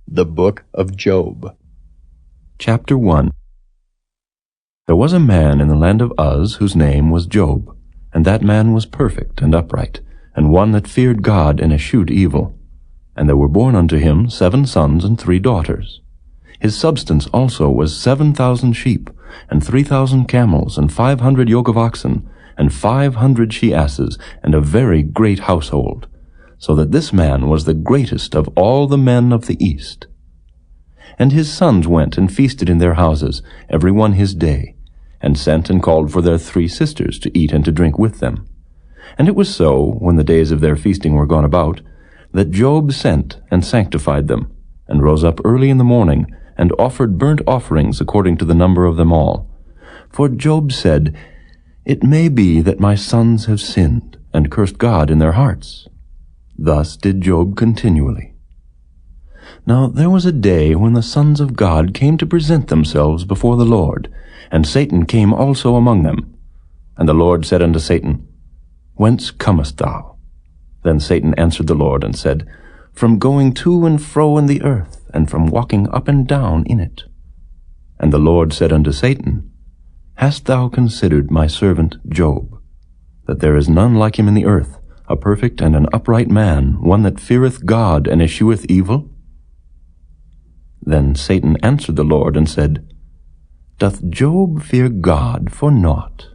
The Book of Job. Chapter 1. There was a man in the land of Uz whose name was Job, and that man was perfect and upright, and one that feared God and eschewed evil. And there were born unto him 7 sons and 3 daughters. His substance also was 7,000 sheep, and 3,000 camels, and 500 yoke of oxen, and 500 she-asses, and a very great household, so that this man was the greatest of all the men of the east. And his sons went and feasted in their houses, every one his day, and sent and called for their 3 sisters to eat and to drink with them. And it was so, when the days of their feasting were gone about, that Job sent and sanctified them, and rose up early in the morning, and offered burnt offerings according to the number of them all. For Job said, "It may be that my sons have sinned, and cursed God in their hearts." Thus did Job continually. Now there was a day when the sons of God came to present themselves before the Lord, and Satan came also among them. And the Lord said unto Satan, "Whence comest thou?" Then Satan answered the Lord and said, "From going to and fro in the earth, and from walking up and down in it." And the Lord said unto Satan, "Hast thou considered my servant Job, that there is none like him in the earth, a perfect and an upright man, one that feareth God and escheweth evil?" Then Satan answered the Lord and said, "Doth Job fear God for naught?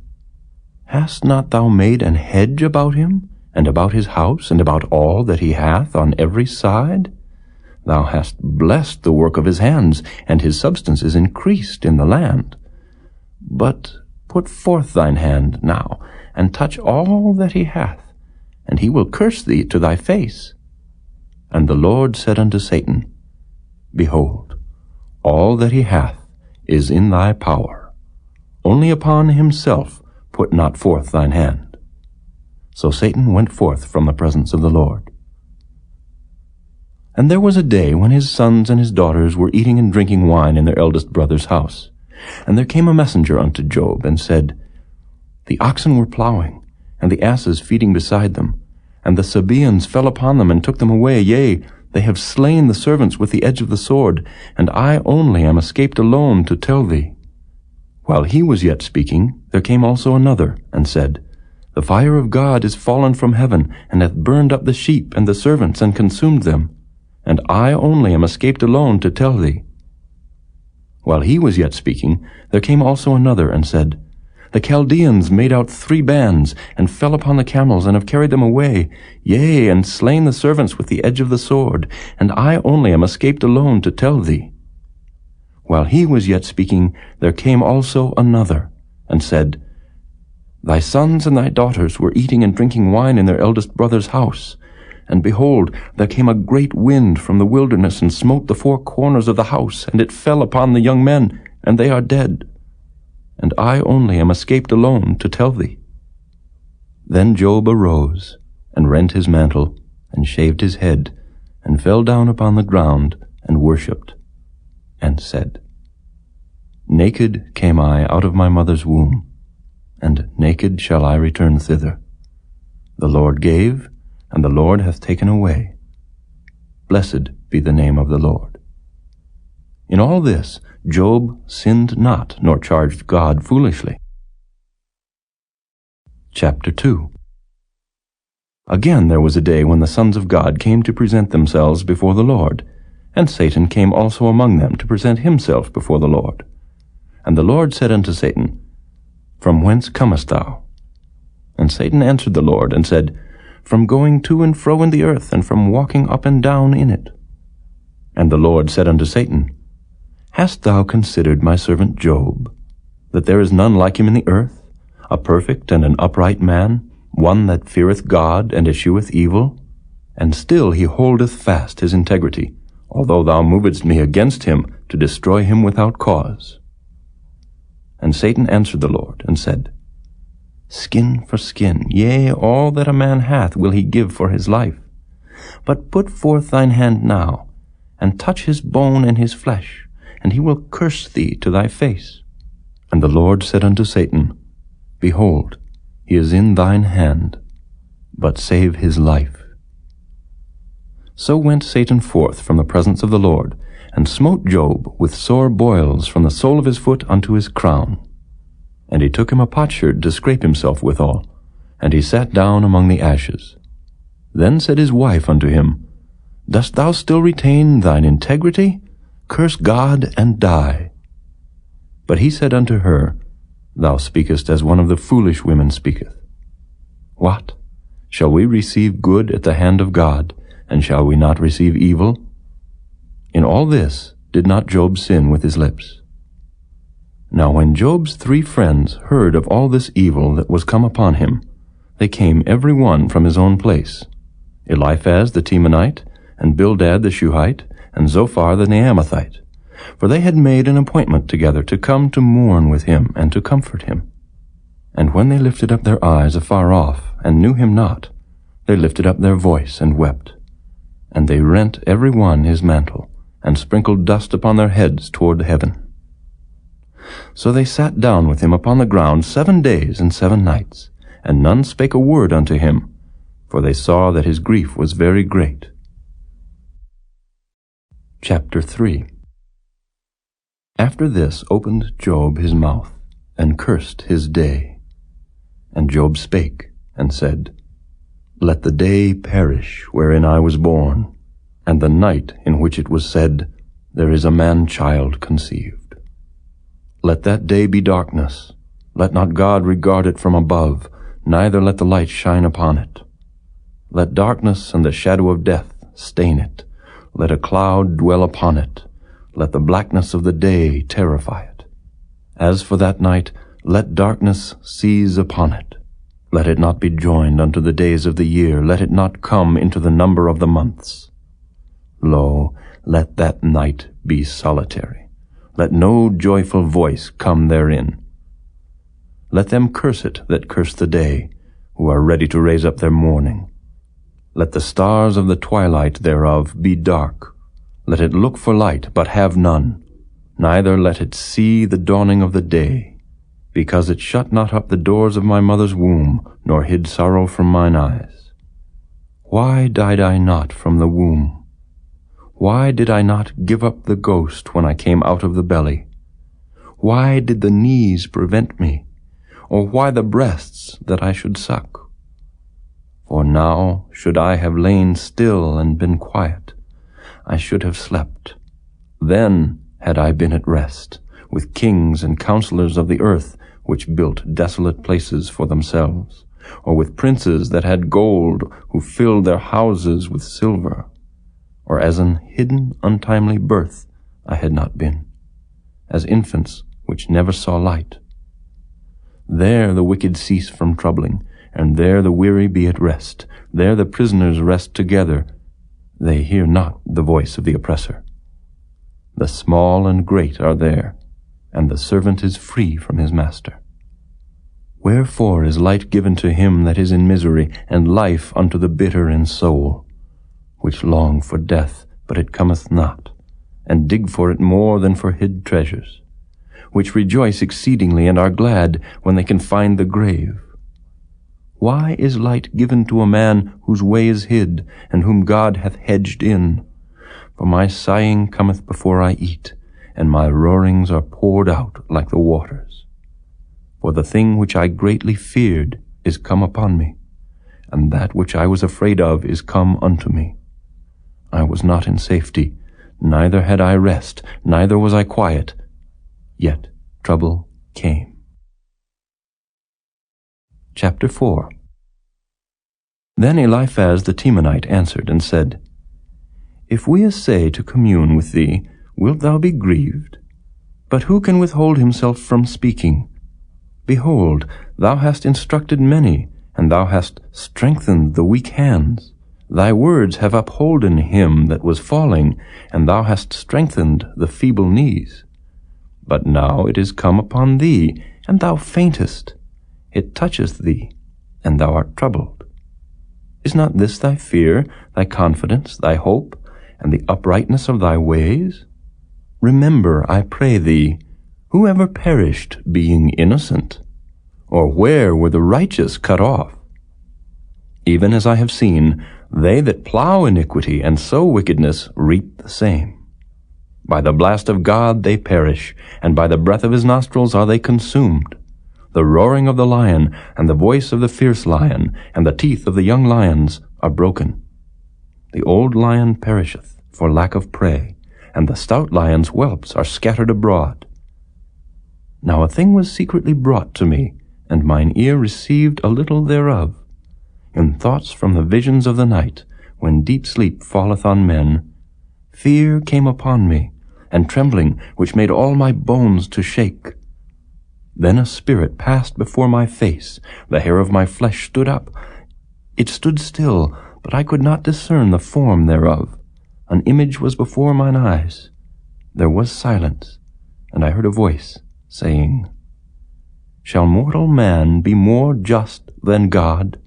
Hast not thou made an hedge about him, and about his house, and about all that he hath on every side? Thou hast blessed the work of his hands, and his substance is increased in the land. But put forth thine hand now, and touch all that he hath, and he will curse thee to thy face." And the Lord said unto Satan, "Behold, all that he hath is in thy power. Only upon himself put not forth thine hand." So Satan went forth from the presence of the Lord. And there was a day when his sons and his daughters were eating and drinking wine in their eldest brother's house. And there came a messenger unto Job, and said, "The oxen were plowing, and the asses feeding beside them, and the Sabaeans fell upon them and took them away. Yea, they have slain the servants with the edge of the sword, and I only am escaped alone to tell thee." While he was yet speaking, there came also another, and said, "The fire of God is fallen from heaven, and hath burned up the sheep and the servants, and consumed them, and I only am escaped alone to tell thee." While he was yet speaking, there came also another, and said, "The Chaldeans made out 3 bands, and fell upon the camels, and have carried them away, yea, and slain the servants with the edge of the sword, and I only am escaped alone to tell thee." While he was yet speaking, there came also another, and said, "Thy sons and thy daughters were eating and drinking wine in their eldest brother's house, and behold, there came a great wind from the wilderness, and smote the 4 corners of the house, and it fell upon the young men, and they are dead. And I only am escaped alone to tell thee." Then Job arose, and rent his mantle, and shaved his head, and fell down upon the ground, and worshipped, and said, "Naked came I out of my mother's womb, and naked shall I return thither. The Lord gave, and the Lord hath taken away. Blessed be the name of the Lord." In all this Job sinned not, nor charged God foolishly. Chapter 2. Again there was a day when the sons of God came to present themselves before the Lord, and Satan came also among them to present himself before the Lord. And the Lord said unto Satan, "From whence comest thou?" And Satan answered the Lord, and said, "From going to and fro in the earth, and from walking up and down in it." And the Lord said unto Satan, "Hast thou considered my servant Job, that there is none like him in the earth, a perfect and an upright man, one that feareth God and escheweth evil? And still he holdeth fast his integrity, although thou movedst me against him to destroy him without cause." And Satan answered the Lord, and said, "Skin for skin, yea, all that a man hath will he give for his life. But put forth thine hand now, and touch his bone and his flesh, and he will curse thee to thy face." And the Lord said unto Satan, "Behold, he is in thine hand, but save his life." So went Satan forth from the presence of the Lord, and smote Job with sore boils from the sole of his foot unto his crown. And he took him a potsherd to scrape himself withal, and he sat down among the ashes. Then said his wife unto him, Dost thou still retain thine integrity? Curse God and die. But he said unto her, Thou speakest as one of the foolish women speaketh. What? Shall we receive good at the hand of God, and shall we not receive evil? In all this did not Job sin with his lips. Now when Job's 3 friends heard of all this evil that was come upon him, they came every one from his own place, Eliphaz the Temanite, and Bildad the Shuhite, and Zophar the Naamathite, for they had made an appointment together to come to mourn with him and to comfort him. And when they lifted up their eyes afar off, and knew him not, they lifted up their voice and wept. And they rent every one his mantle, and sprinkled dust upon their heads toward heaven. So they sat down with him upon the ground 7 days and 7 nights, and none spake a word unto him, for they saw that his grief was very great. Chapter 3. After this opened Job his mouth, and cursed his day. And Job spake, and said, Let the day perish wherein I was born, and the night in which it was said, There is a man-child conceived. Let that day be darkness. Let not God regard it from above, neither let the light shine upon it. Let darkness and the shadow of death stain it. Let a cloud dwell upon it. Let the blackness of the day terrify it. As for that night, let darkness seize upon it. Let it not be joined unto the days of the year. Let it not come into the number of the months. Lo, let that night be solitary. Let no joyful voice come therein. Let them curse it that curse the day, who are ready to raise up their mourning. Let the stars of the twilight thereof be dark. Let it look for light, but have none. Neither let it see the dawning of the day, because it shut not up the doors of my mother's womb, nor hid sorrow from mine eyes. Why died I not from the womb? Why did I not give up the ghost when I came out of the belly? Why did the knees prevent me, or why the breasts that I should suck? For now should I have lain still and been quiet, I should have slept. Then had I been at rest, with kings and counselors of the earth, which built desolate places for themselves, or with princes that had gold, who filled their houses with silver. Or as an hidden, untimely birth I had not been, as infants which never saw light. There the wicked cease from troubling, and there the weary be at rest. There the prisoners rest together. They hear not the voice of the oppressor. The small and great are there, and the servant is free from his master. Wherefore is light given to him that is in misery, and life unto the bitter in soul, which long for death, but it cometh not, and dig for it more than for hid treasures, which rejoice exceedingly and are glad when they can find the grave. Why is light given to a man whose way is hid, and whom God hath hedged in? For my sighing cometh before I eat, and my roarings are poured out like the waters. For the thing which I greatly feared is come upon me, and that which I was afraid of is come unto me. I was not in safety, neither had I rest, neither was I quiet, yet trouble came. Chapter 4. Then Eliphaz the Temanite answered and said, If we essay to commune with thee, wilt thou be grieved? But who can withhold himself from speaking? Behold, thou hast instructed many, and thou hast strengthened the weak hands. Thy words have upholden him that was falling, and thou hast strengthened the feeble knees. But now it is come upon thee, and thou faintest. It toucheth thee, and thou art troubled. Is not this thy fear, thy confidence, thy hope, and the uprightness of thy ways? Remember, I pray thee, who ever perished being innocent? Or where were the righteous cut off? Even as I have seen, they that plow iniquity and sow wickedness reap the same. By the blast of God they perish, and by the breath of his nostrils are they consumed. The roaring of the lion, and the voice of the fierce lion, and the teeth of the young lions are broken. The old lion perisheth for lack of prey, and the stout lion's whelps are scattered abroad. Now a thing was secretly brought to me, and mine ear received a little thereof. In thoughts from the visions of the night, when deep sleep falleth on men, fear came upon me, and trembling, which made all my bones to shake. Then a spirit passed before my face, the hair of my flesh stood up. It stood still, but I could not discern the form thereof. An image was before mine eyes. There was silence, and I heard a voice, saying, Shall mortal man be more just than God?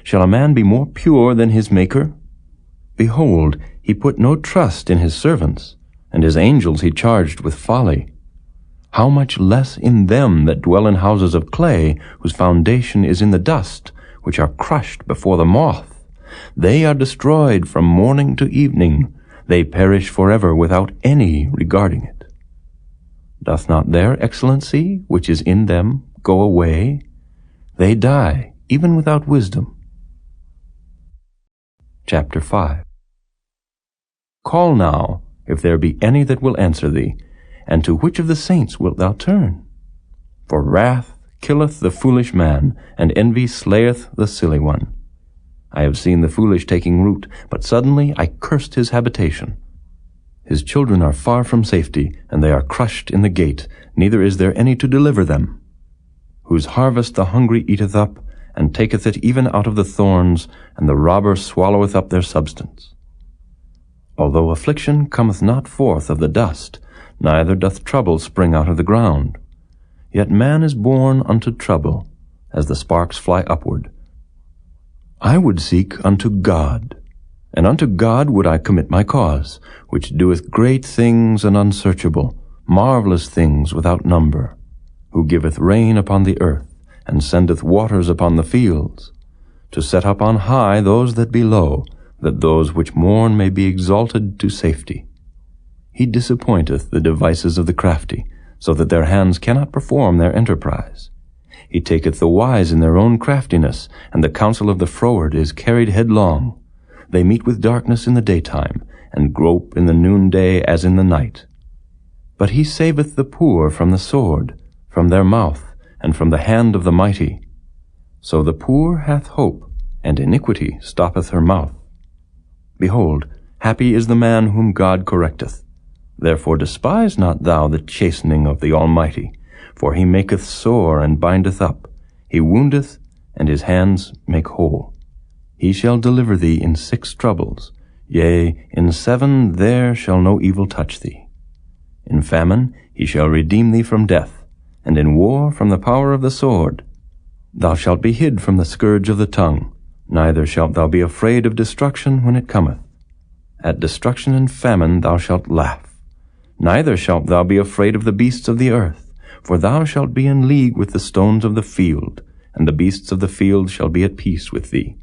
Shall a man be more pure than his Maker? Behold, he put no trust in his servants, and his angels he charged with folly. How much less in them that dwell in houses of clay, whose foundation is in the dust, which are crushed before the moth. They are destroyed from morning to evening. They perish forever without any regarding it. Doth not their excellency, which is in them, go away? They die, even without wisdom. Chapter 5. Call now, if there be any that will answer thee, and to which of the saints wilt thou turn? For wrath killeth the foolish man, and envy slayeth the silly one. I have seen the foolish taking root, but suddenly I cursed his habitation. His children are far from safety, and they are crushed in the gate, neither is there any to deliver them. Whose harvest the hungry eateth up, and taketh it even out of the thorns, and the robber swalloweth up their substance. Although affliction cometh not forth of the dust, neither doth trouble spring out of the ground, yet man is born unto trouble, as the sparks fly upward. I would seek unto God, and unto God would I commit my cause, which doeth great things and unsearchable, marvelous things without number, who giveth rain upon the earth, and sendeth waters upon the fields, to set up on high those that be low, that those which mourn may be exalted to safety. He disappointeth the devices of the crafty, so that their hands cannot perform their enterprise. He taketh the wise in their own craftiness, and the counsel of the froward is carried headlong. They meet with darkness in the daytime, and grope in the noonday as in the night. But he saveth the poor from the sword, from their mouth, and from the hand of the mighty. So the poor hath hope, and iniquity stoppeth her mouth. Behold, happy is the man whom God correcteth. Therefore despise not thou the chastening of the Almighty, for he maketh sore and bindeth up. He woundeth, and his hands make whole. He shall deliver thee in 6 troubles. Yea, in 7 there shall no evil touch thee. In famine he shall redeem thee from death, and in war from the power of the sword. Thou shalt be hid from the scourge of the tongue, neither shalt thou be afraid of destruction when it cometh. At destruction and famine thou shalt laugh. Neither shalt thou be afraid of the beasts of the earth, for thou shalt be in league with the stones of the field, and the beasts of the field shall be at peace with thee.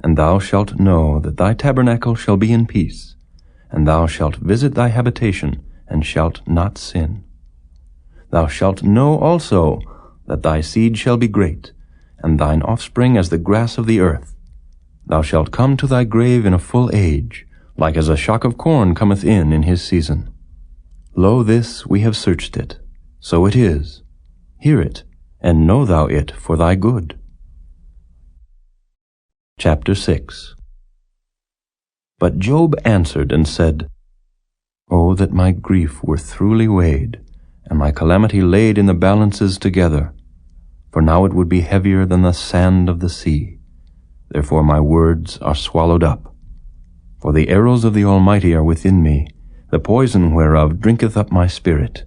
And thou shalt know that thy tabernacle shall be in peace, and thou shalt visit thy habitation, and shalt not sin. Thou shalt know also that thy seed shall be great, and thine offspring as the grass of the earth. Thou shalt come to thy grave in a full age, like as a shock of corn cometh in his season. Lo, this we have searched it, so it is. Hear it, and know thou it for thy good. Chapter 6. But Job answered and said, O that my grief were throughly weighed, and my calamity laid in the balances together, for now it would be heavier than the sand of the sea. Therefore my words are swallowed up. For the arrows of the Almighty are within me, the poison whereof drinketh up my spirit.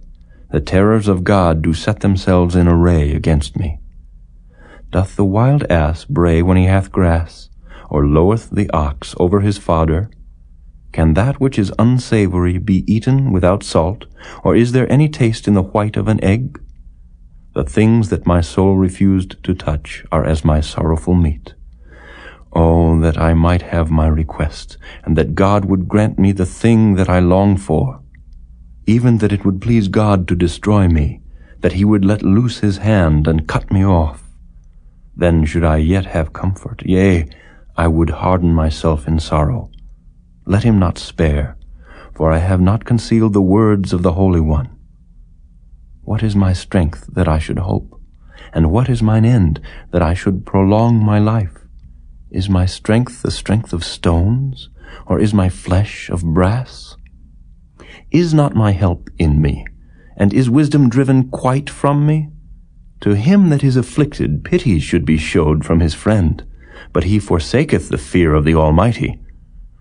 The terrors of God do set themselves in array against me. Doth the wild ass bray when he hath grass, or loweth the ox over his fodder? Can that which is unsavory be eaten without salt, or is there any taste in the white of an egg? The things that my soul refused to touch are as my sorrowful meat. Oh, that I might have my request, and that God would grant me the thing that I long for, even that it would please God to destroy me, that he would let loose his hand and cut me off. Then should I yet have comfort, yea, I would harden myself in sorrow. Let him not spare, for I have not concealed the words of the Holy One. What is my strength that I should hope? And what is mine end that I should prolong my life? Is my strength the strength of stones, or is my flesh of brass? Is not my help in me, and is wisdom driven quite from me? To him that is afflicted pity should be showed from his friend, but he forsaketh the fear of the Almighty.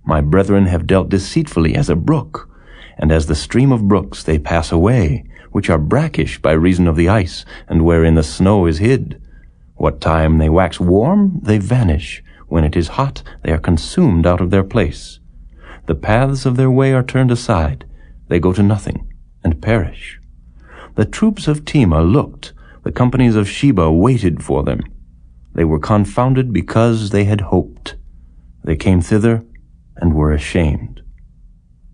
My brethren have dealt deceitfully as a brook, and as the stream of brooks they pass away, which are brackish by reason of the ice, and wherein the snow is hid. What time they wax warm, they vanish. When it is hot, they are consumed out of their place. The paths of their way are turned aside. They go to nothing, and perish. The troops of Tema looked. The companies of Sheba waited for them. They were confounded because they had hoped. They came thither, and were ashamed.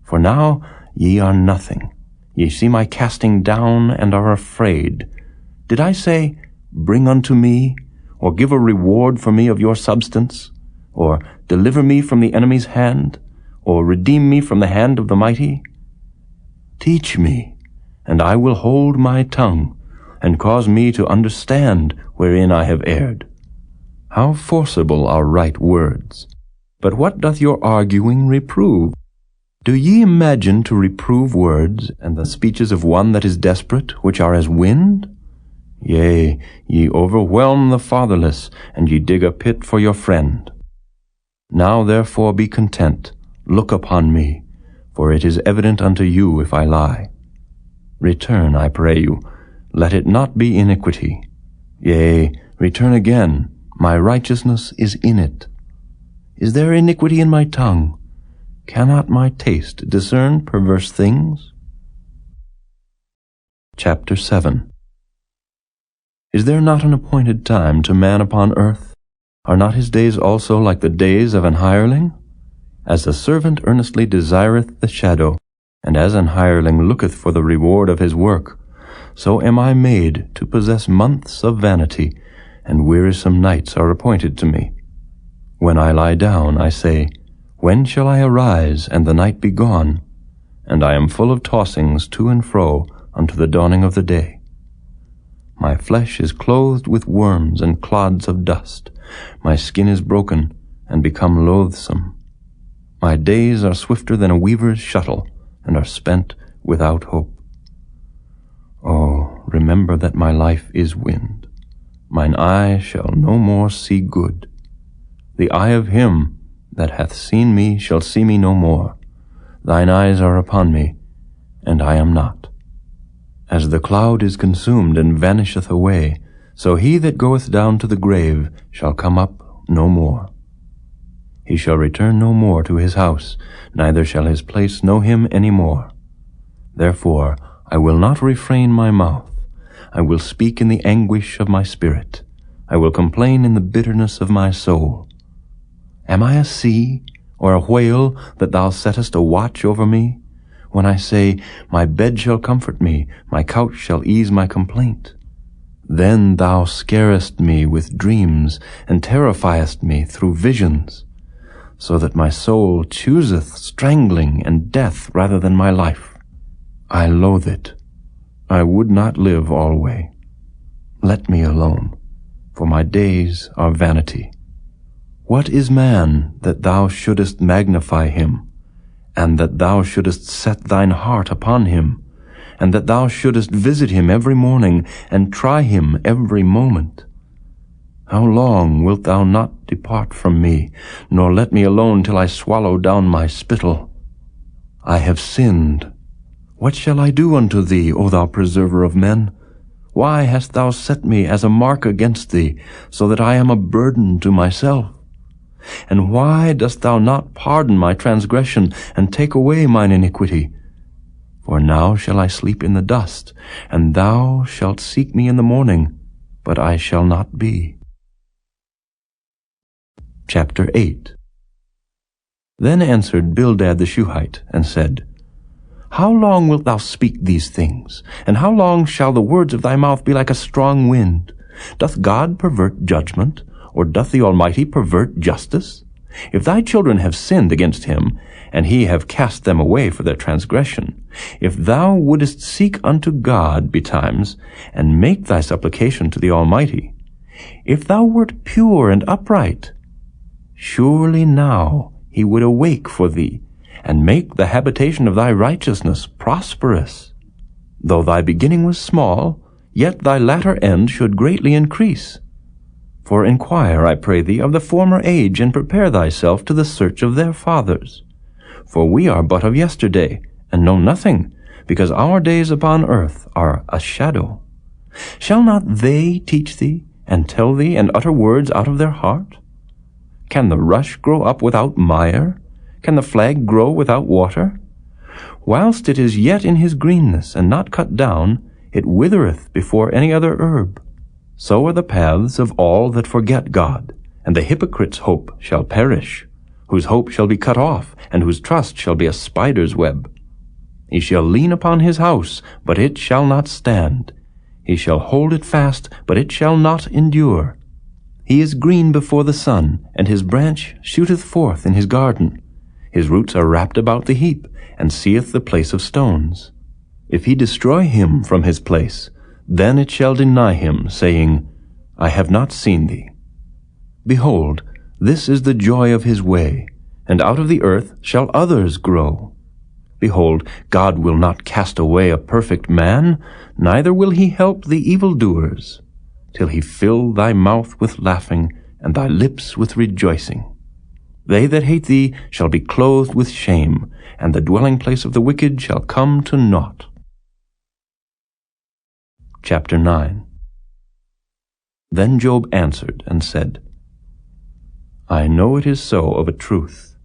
For now ye are nothing. Ye see my casting down, and are afraid. Did I say, Bring unto me, or give a reward for me of your substance, or deliver me from the enemy's hand, or redeem me from the hand of the mighty? Teach me, and I will hold my tongue, and cause me to understand wherein I have erred. How forcible are right words! But what doth your arguing reprove? Do ye imagine to reprove words, and the speeches of one that is desperate, which are as wind? Yea, ye overwhelm the fatherless, and ye dig a pit for your friend. Now therefore be content, look upon me, for it is evident unto you if I lie. Return, I pray you, let it not be iniquity. Yea, return again, my righteousness is in it. Is there iniquity in my tongue? Cannot my taste discern perverse things? Chapter 7. Is there not an appointed time to man upon earth? Are not his days also like the days of an hireling? As the servant earnestly desireth the shadow, and as an hireling looketh for the reward of his work, so am I made to possess months of vanity, and wearisome nights are appointed to me. When I lie down, I say, When shall I arise, and the night be gone? And I am full of tossings to and fro unto the dawning of the day. My flesh is clothed with worms and clods of dust. My skin is broken and become loathsome. My days are swifter than a weaver's shuttle, and are spent without hope. Oh, remember that my life is wind. Mine eye shall no more see good. The eye of him that hath seen me shall see me no more. Thine eyes are upon me, and I am not. As the cloud is consumed and vanisheth away, so he that goeth down to the grave shall come up no more. He shall return no more to his house, neither shall his place know him any more. Therefore I will not refrain my mouth. I will speak in the anguish of my spirit. I will complain in the bitterness of my soul. Am I a sea or a whale that thou settest a watch over me? When I say, My bed shall comfort me, my couch shall ease my complaint. Then thou scarest me with dreams, and terrifiest me through visions, so that my soul chooseth strangling and death rather than my life. I loathe it. I would not live alway. Let me alone, for my days are vanity. What is man that thou shouldest magnify him, and that thou shouldest set thine heart upon him, and that thou shouldest visit him every morning, and try him every moment? How long wilt thou not depart from me, nor let me alone till I swallow down my spittle? I have sinned. What shall I do unto thee, O thou preserver of men? Why hast thou set me as a mark against thee, so that I am a burden to myself? And why dost thou not pardon my transgression, and take away mine iniquity? For now shall I sleep in the dust, and thou shalt seek me in the morning, but I shall not be. Chapter 8. Then answered Bildad the Shuhite, and said, How long wilt thou speak these things? And how long shall the words of thy mouth be like a strong wind? Doth God pervert judgment, or doth the Almighty pervert justice? If thy children have sinned against him, and he have cast them away for their transgression, if thou wouldest seek unto God betimes, and make thy supplication to the Almighty, if thou wert pure and upright, surely now he would awake for thee, and make the habitation of thy righteousness prosperous. Though thy beginning was small, yet thy latter end should greatly increase. For inquire, I pray thee, of the former age, and prepare thyself to the search of their fathers. For we are but of yesterday, and know nothing, because our days upon earth are a shadow. Shall not they teach thee, and tell thee, and utter words out of their heart? Can the rush grow up without mire? Can the flag grow without water? Whilst it is yet in his greenness, and not cut down, it withereth before any other herb. So are the paths of all that forget God, and the hypocrite's hope shall perish, whose hope shall be cut off, and whose trust shall be a spider's web. He shall lean upon his house, but it shall not stand. He shall hold it fast, but it shall not endure. He is green before the sun, and his branch shooteth forth in his garden. His roots are wrapped about the heap, and seeth the place of stones. If he destroy him from his place, then it shall deny him, saying, I have not seen thee. Behold, this is the joy of his way, and out of the earth shall others grow. Behold, God will not cast away a perfect man, neither will he help the evildoers, till he fill thy mouth with laughing, and thy lips with rejoicing. They that hate thee shall be clothed with shame, and the dwelling place of the wicked shall come to naught. Chapter 9. Then Job answered and said, I know it is so of a truth,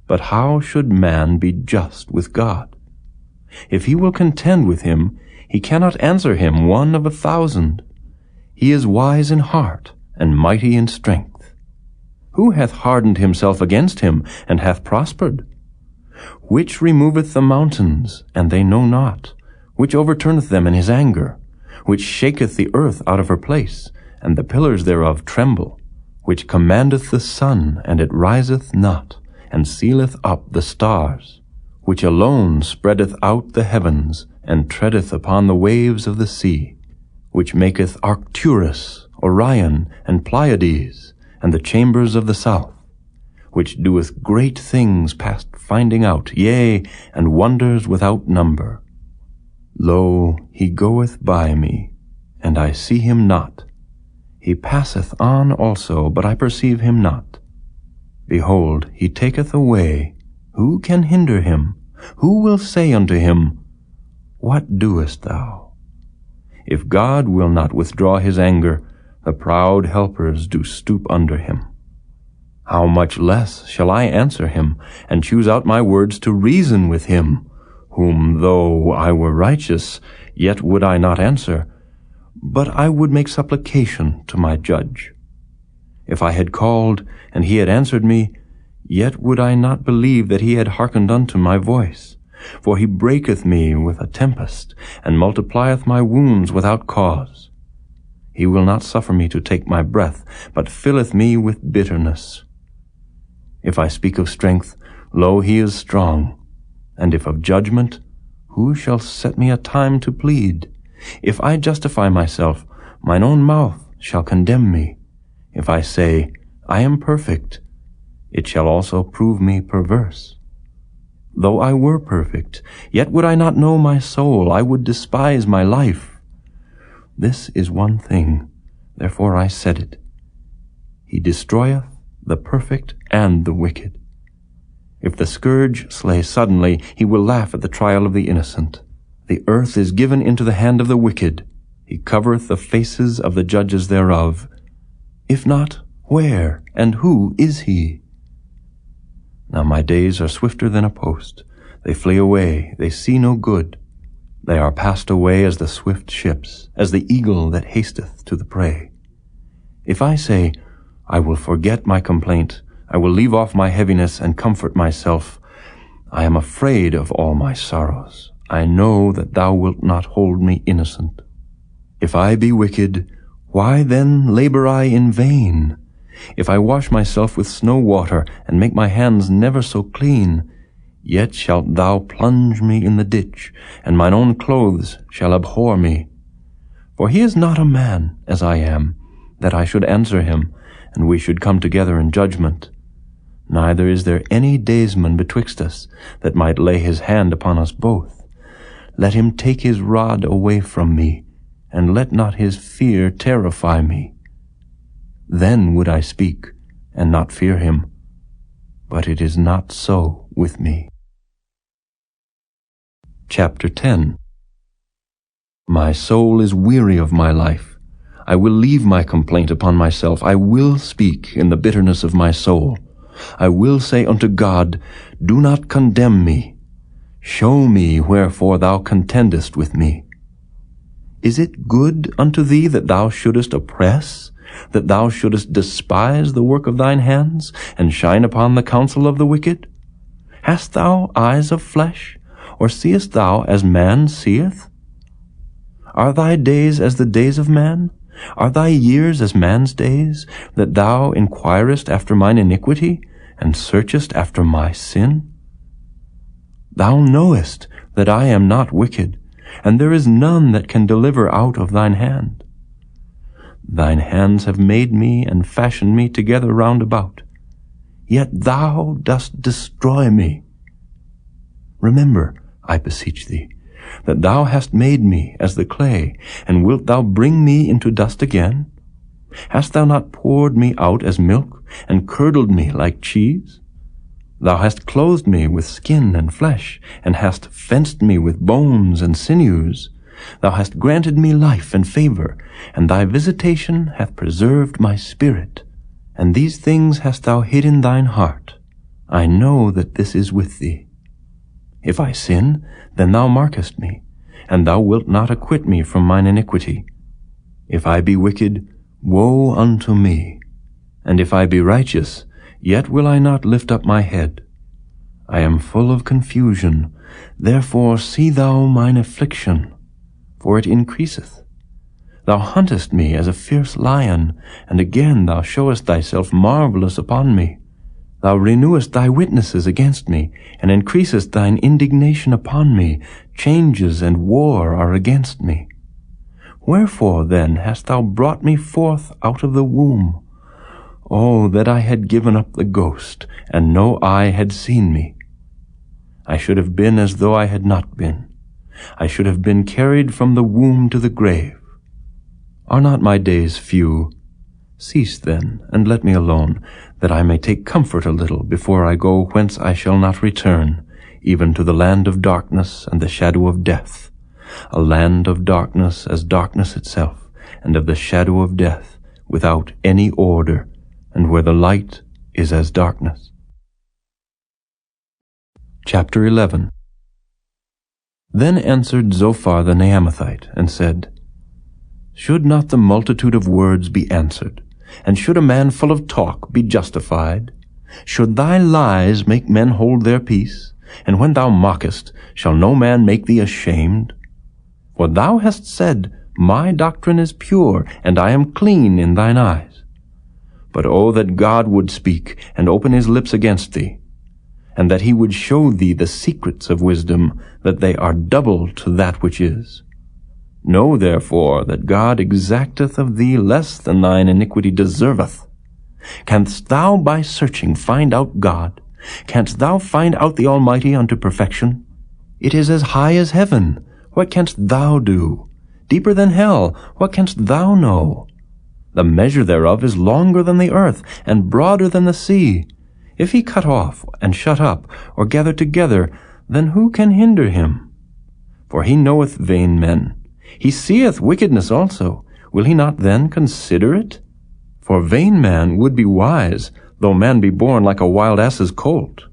but how should man be just with God? If he will contend with him, he cannot answer him 1 of 1,000. He is wise in heart, and mighty in strength. Who hath hardened himself against him, and hath prospered? Which removeth the mountains, and they know not? Which overturneth them in his anger? Which shaketh the earth out of her place, and the pillars thereof tremble? Which commandeth the sun, and it riseth not, and sealeth up the stars? Which alone spreadeth out the heavens, and treadeth upon the waves of the sea? Which maketh Arcturus, Orion, and Pleiades, and the chambers of the south? Which doeth great things past finding out, yea, and wonders without number? Lo, he goeth by me, and I see him not. He passeth on also, but I perceive him not. Behold, he taketh away. Who can hinder him? Who will say unto him, What doest thou? If God will not withdraw his anger, the proud helpers do stoop under him. How much less shall I answer him, and choose out my words to reason with him, whom though I were righteous, yet would I not answer, but I would make supplication to my judge. If I had called, and he had answered me, yet would I not believe that he had hearkened unto my voice. For he breaketh me with a tempest, and multiplieth my wounds without cause. He will not suffer me to take my breath, but filleth me with bitterness. If I speak of strength, lo, he is strong. And if of judgment, who shall set me a time to plead? If I justify myself, mine own mouth shall condemn me. If I say, I am perfect, it shall also prove me perverse. Though I were perfect, yet would I not know my soul, I would despise my life. This is one thing, therefore I said it. He destroyeth the perfect and the wicked. If the scourge slay suddenly, he will laugh at the trial of the innocent. The earth is given into the hand of the wicked. He covereth the faces of the judges thereof. If not, where and who is he? Now my days are swifter than a post. They flee away, they see no good. They are passed away as the swift ships, as the eagle that hasteth to the prey. If I say, I will forget my complaint. I will leave off my heaviness and comfort myself. I am afraid of all my sorrows. I know that thou wilt not hold me innocent. If I be wicked, why then labor I in vain? If I wash myself with snow water, and make my hands never so clean, yet shalt thou plunge me in the ditch, and mine own clothes shall abhor me. For he is not a man, as I am, that I should answer him, and we should come together in judgment. Neither is there any daysman betwixt us, that might lay his hand upon us both. Let him take his rod away from me, and let not his fear terrify me. Then would I speak, and not fear him. But it is not so with me. Chapter 10. My soul is weary of my life. I will leave my complaint upon myself. I will speak in the bitterness of my soul. I will say unto God, do not condemn me. Show me wherefore thou contendest with me. Is it good unto thee that thou shouldest oppress, that thou shouldest despise the work of thine hands, and shine upon the counsel of the wicked? Hast thou eyes of flesh, or seest thou as man seeth? Are thy days as the days of man? Are thy years as man's days, that thou inquirest after mine iniquity, and searchest after my sin? Thou knowest that I am not wicked, and there is none that can deliver out of thine hand. Thine hands have made me and fashioned me together round about, yet thou dost destroy me. Remember, I beseech thee, that thou hast made me as the clay, and wilt thou bring me into dust again? Hast thou not poured me out as milk, and curdled me like cheese? Thou hast clothed me with skin and flesh, and hast fenced me with bones and sinews. Thou hast granted me life and favor, and thy visitation hath preserved my spirit. And these things hast thou hid in thine heart. I know that this is with thee. If I sin, then thou markest me, and thou wilt not acquit me from mine iniquity. If I be wicked, woe unto me. And if I be righteous, yet will I not lift up my head. I am full of confusion, therefore see thou mine affliction, for it increaseth. Thou huntest me as a fierce lion, and again thou showest thyself marvelous upon me. Thou renewest thy witnesses against me, and increasest thine indignation upon me. Changes and war are against me. Wherefore then hast thou brought me forth out of the womb? Oh, that I had given up the ghost, and no eye had seen me. I should have been as though I had not been. I should have been carried from the womb to the grave. Are not my days few? Cease then, and let me alone, that I may take comfort a little before I go whence I shall not return, even to the land of darkness and the shadow of death, a land of darkness as darkness itself, and of the shadow of death, without any order, and where the light is as darkness. Chapter 11. Then answered Zophar the Naamathite, and said, Should not the multitude of words be answered? And should a man full of talk be justified? Should thy lies make men hold their peace? And when thou mockest, shall no man make thee ashamed? For thou hast said, My doctrine is pure, and I am clean in thine eyes. But oh, that God would speak, and open his lips against thee, and that he would show thee the secrets of wisdom, that they are double to that which is. Know therefore that God exacteth of thee less than thine iniquity deserveth. Canst thou by searching find out God? Canst thou find out the Almighty unto perfection? It is as high as heaven. What canst thou do? Deeper than hell. What canst thou know? The measure thereof is longer than the earth, and broader than the sea. If he cut off, and shut up, or gather together, then who can hinder him? For he knoweth vain men. He seeth wickedness also. Will he not then consider it? For vain man would be wise, though man be born like a wild ass's colt.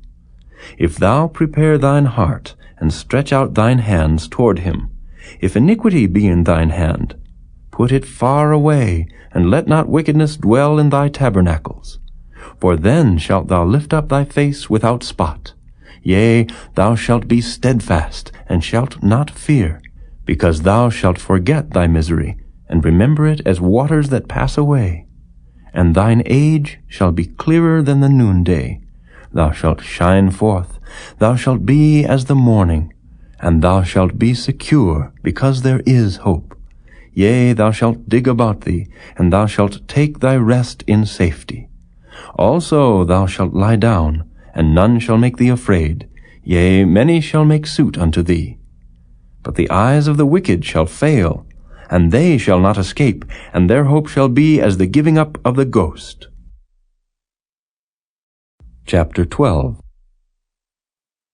If thou prepare thine heart, and stretch out thine hands toward him, if iniquity be in thine hand, Put it far away, and let not wickedness dwell in thy tabernacles. For then shalt thou lift up thy face without spot. Yea, thou shalt be steadfast, and shalt not fear, because thou shalt forget thy misery, and remember it as waters that pass away. And thine age shall be clearer than the noonday. Thou shalt shine forth, thou shalt be as the morning, and thou shalt be secure, because there is hope. Yea, thou shalt dig about thee, and thou shalt take thy rest in safety. Also thou shalt lie down, and none shall make thee afraid. Yea, many shall make suit unto thee. But the eyes of the wicked shall fail, and they shall not escape, and their hope shall be as the giving up of the ghost. Chapter 12.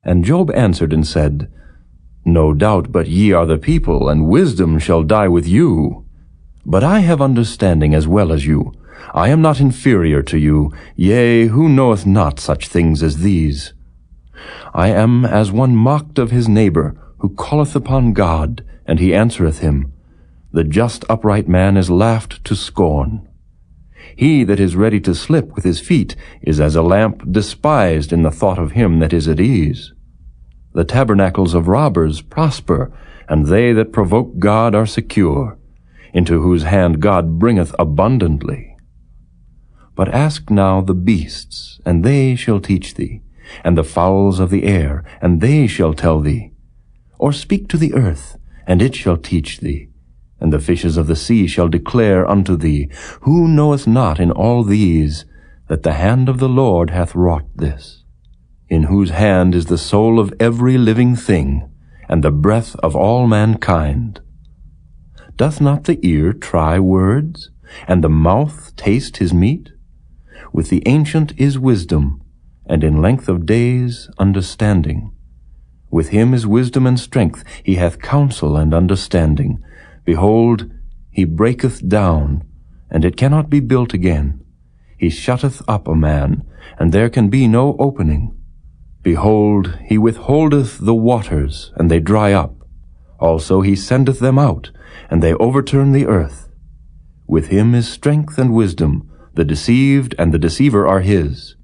And Job answered and said, No doubt but ye are the people, and wisdom shall die with you. But I have understanding as well as you. I am not inferior to you. Yea, who knoweth not such things as these? I am as one mocked of his neighbor, who calleth upon God, and he answereth him. The just upright man is laughed to scorn. He that is ready to slip with his feet is as a lamp despised in the thought of him that is at ease. The tabernacles of robbers prosper, and they that provoke God are secure, into whose hand God bringeth abundantly. But ask now the beasts, and they shall teach thee, and the fowls of the air, and they shall tell thee. Or speak to the earth, and it shall teach thee, and the fishes of the sea shall declare unto thee. Who knoweth not in all these that the hand of the Lord hath wrought this? In whose hand is the soul of every living thing, and the breath of all mankind? Doth not the ear try words, and the mouth taste his meat? With the ancient is wisdom, and in length of days understanding. With him is wisdom and strength, he hath counsel and understanding. Behold, he breaketh down, and it cannot be built again. He shutteth up a man, and there can be no opening. Behold, he withholdeth the waters, and they dry up. Also he sendeth them out, and they overturn the earth. With him is strength and wisdom. The deceived and the deceiver are his.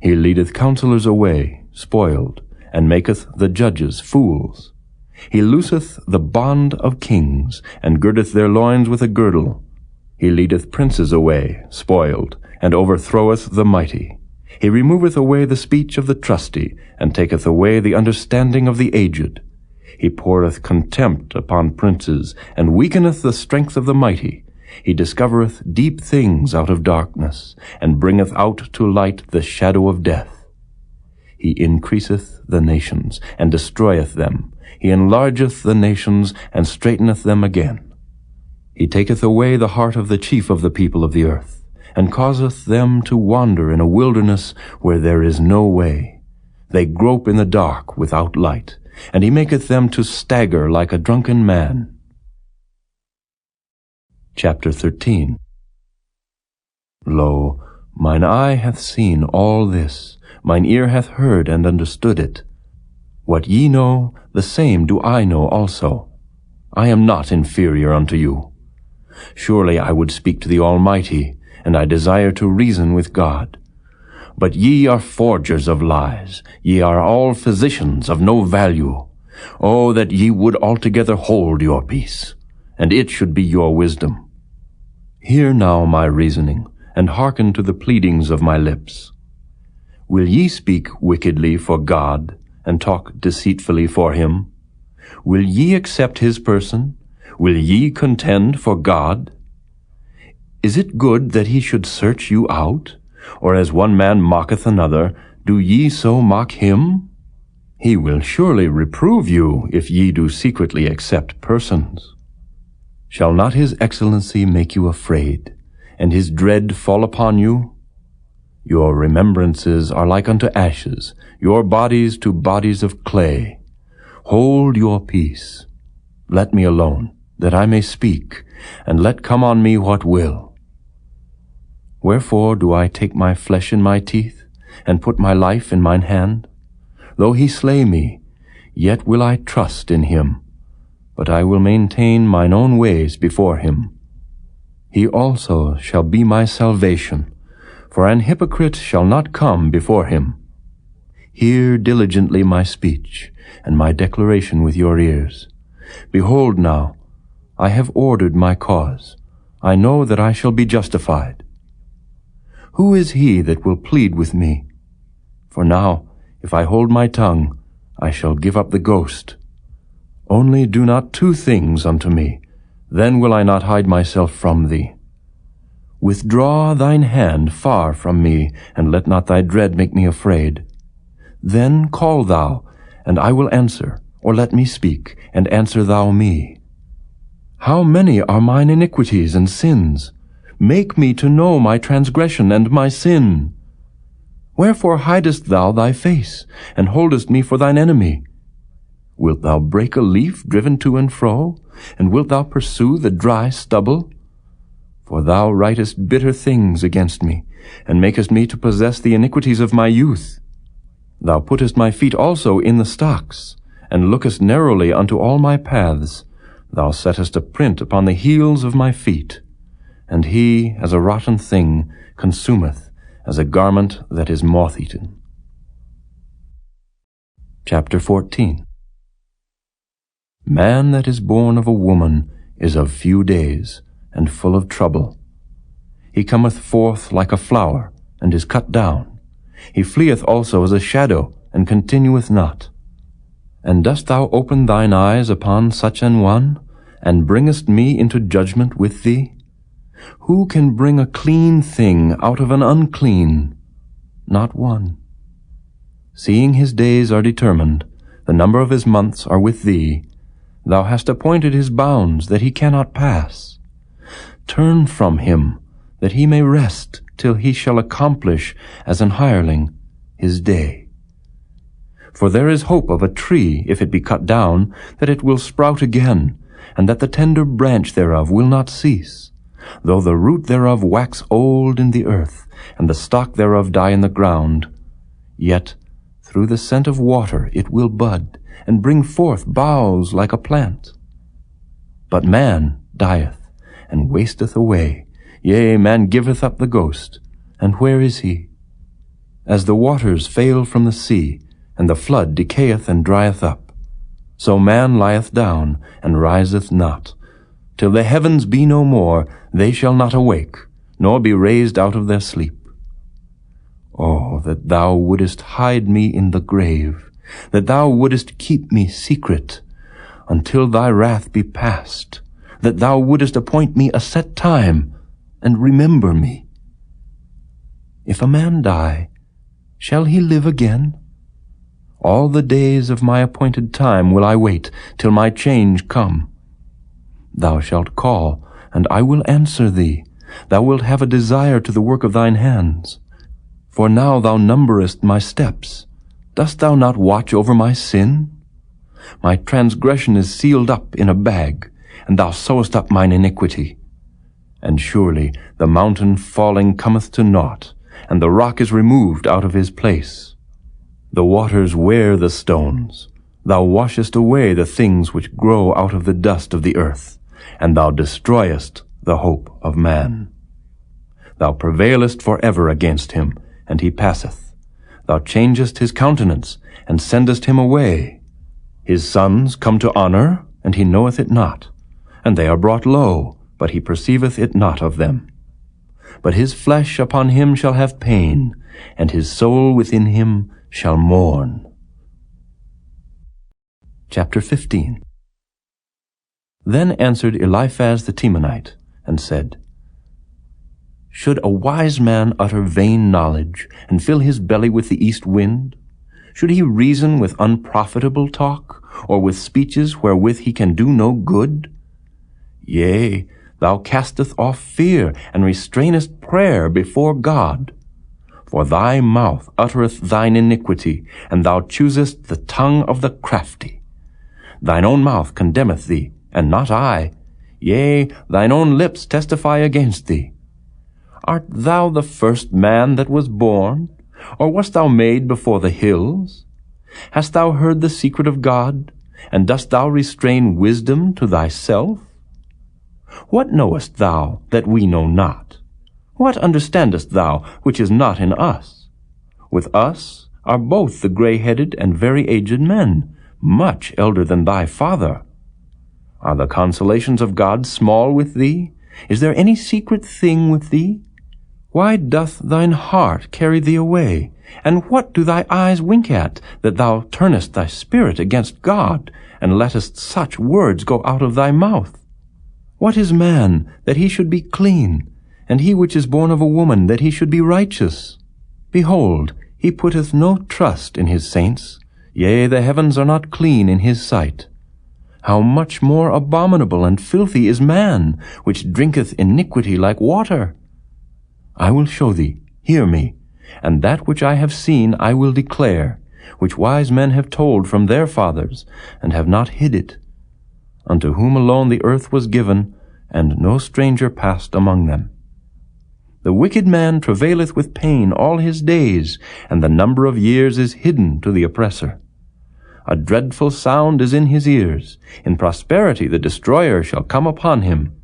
He leadeth counselors away, spoiled, and maketh the judges fools. He looseth the bond of kings, and girdeth their loins with a girdle. He leadeth princes away, spoiled, and overthroweth the mighty. He removeth away the speech of the trusty, and taketh away the understanding of the aged. He poureth contempt upon princes, and weakeneth the strength of the mighty. He discovereth deep things out of darkness, and bringeth out to light the shadow of death. He increaseth the nations, and destroyeth them. He enlargeth the nations, and straighteneth them again. He taketh away the heart of the chief of the people of the earth, and causeth them to wander in a wilderness where there is no way. They grope in the dark without light, and he maketh them to stagger like a drunken man. Chapter 13. Lo, mine eye hath seen all this, mine ear hath heard and understood it. What ye know, the same do I know also. I am not inferior unto you. Surely I would speak to the Almighty, and I desire to reason with God. But ye are forgers of lies, ye are all physicians of no value. Oh, that ye would altogether hold your peace, and it should be your wisdom. Hear now my reasoning, and hearken to the pleadings of my lips. Will ye speak wickedly for God, and talk deceitfully for him? Will ye accept his person? Will ye contend for God? Is it good that he should search you out? Or as one man mocketh another, do ye so mock him? He will surely reprove you if ye do secretly accept persons. Shall not his excellency make you afraid, and his dread fall upon you? Your remembrances are like unto ashes, your bodies to bodies of clay. Hold your peace. Let me alone, that I may speak, and let come on me what will. Wherefore do I take my flesh in my teeth, and put my life in mine hand? Though he slay me, yet will I trust in him. But I will maintain mine own ways before him. He also shall be my salvation, for an hypocrite shall not come before him. Hear diligently my speech, and my declaration with your ears. Behold now, I have ordered my cause. I know that I shall be justified. Who is he that will plead with me? For now, if I hold my tongue, I shall give up the ghost. Only do not two things unto me, then will I not hide myself from thee. Withdraw thine hand far from me, and let not thy dread make me afraid. Then call thou, and I will answer, or let me speak, and answer thou me. How many are mine iniquities and sins? Make me to know my transgression and my sin. Wherefore hidest thou thy face, and holdest me for thine enemy? Wilt thou break a leaf driven to and fro, and wilt thou pursue the dry stubble? For thou writest bitter things against me, and makest me to possess the iniquities of my youth. Thou puttest my feet also in the stocks, and lookest narrowly unto all my paths. Thou settest a print upon the heels of my feet. And he, as a rotten thing, consumeth, as a garment that is moth-eaten. Chapter 14. Man that is born of a woman is of few days, and full of trouble. He cometh forth like a flower, and is cut down. He fleeth also as a shadow, and continueth not. And dost thou open thine eyes upon such an one, and bringest me into judgment with thee? Who can bring a clean thing out of an unclean? Not one. Seeing his days are determined, the number of his months are with thee, thou hast appointed his bounds that he cannot pass. Turn from him, that he may rest till he shall accomplish, as an hireling, his day. For there is hope of a tree, if it be cut down, that it will sprout again, and that the tender branch thereof will not cease. Though the root thereof wax old in the earth, and the stock thereof die in the ground, yet through the scent of water it will bud, and bring forth boughs like a plant. But man dieth, and wasteth away. Yea, man giveth up the ghost. And where is he? As the waters fail from the sea, and the flood decayeth and drieth up, so man lieth down, and riseth not. Till the heavens be no more, they shall not awake, nor be raised out of their sleep. Oh, that thou wouldest hide me in the grave, that thou wouldest keep me secret, until thy wrath be past, that thou wouldest appoint me a set time, and remember me. If a man die, shall he live again? All the days of my appointed time will I wait, till my change come. Thou shalt call, and I will answer thee. Thou wilt have a desire to the work of thine hands. For now thou numberest my steps. Dost thou not watch over my sin? My transgression is sealed up in a bag, and thou sewest up mine iniquity. And surely the mountain falling cometh to naught, and the rock is removed out of his place. The waters wear the stones. Thou washest away the things which grow out of the dust of the earth, and thou destroyest the hope of man. Thou prevailest for ever against him, and he passeth. Thou changest his countenance, and sendest him away. His sons come to honor, and he knoweth it not, and they are brought low, but he perceiveth it not of them. But his flesh upon him shall have pain, and his soul within him shall mourn. Chapter 15. Then answered Eliphaz the Temanite, and said, Should a wise man utter vain knowledge, and fill his belly with the east wind? Should he reason with unprofitable talk, or with speeches wherewith he can do no good? Yea, thou casteth off fear, and restrainest prayer before God. For thy mouth uttereth thine iniquity, and thou choosest the tongue of the crafty. Thine own mouth condemneth thee, and not I. Yea, thine own lips testify against thee. Art thou the first man that was born? Or wast thou made before the hills? Hast thou heard the secret of God? And dost thou restrain wisdom to thyself? What knowest thou that we know not? What understandest thou which is not in us? With us are both the gray-headed and very aged men, much elder than thy father. Are the consolations of God small with thee? Is there any secret thing with thee? Why doth thine heart carry thee away? And what do thy eyes wink at, that thou turnest thy spirit against God, and lettest such words go out of thy mouth? What is man, that he should be clean, and he which is born of a woman, that he should be righteous? Behold, he putteth no trust in his saints. Yea, the heavens are not clean in his sight. How much more abominable and filthy is man, which drinketh iniquity like water? I will show thee, hear me, and that which I have seen I will declare, which wise men have told from their fathers, and have not hid it, unto whom alone the earth was given, and no stranger passed among them. The wicked man travaileth with pain all his days, and the number of years is hidden to the oppressor. A dreadful sound is in his ears. In prosperity the destroyer shall come upon him.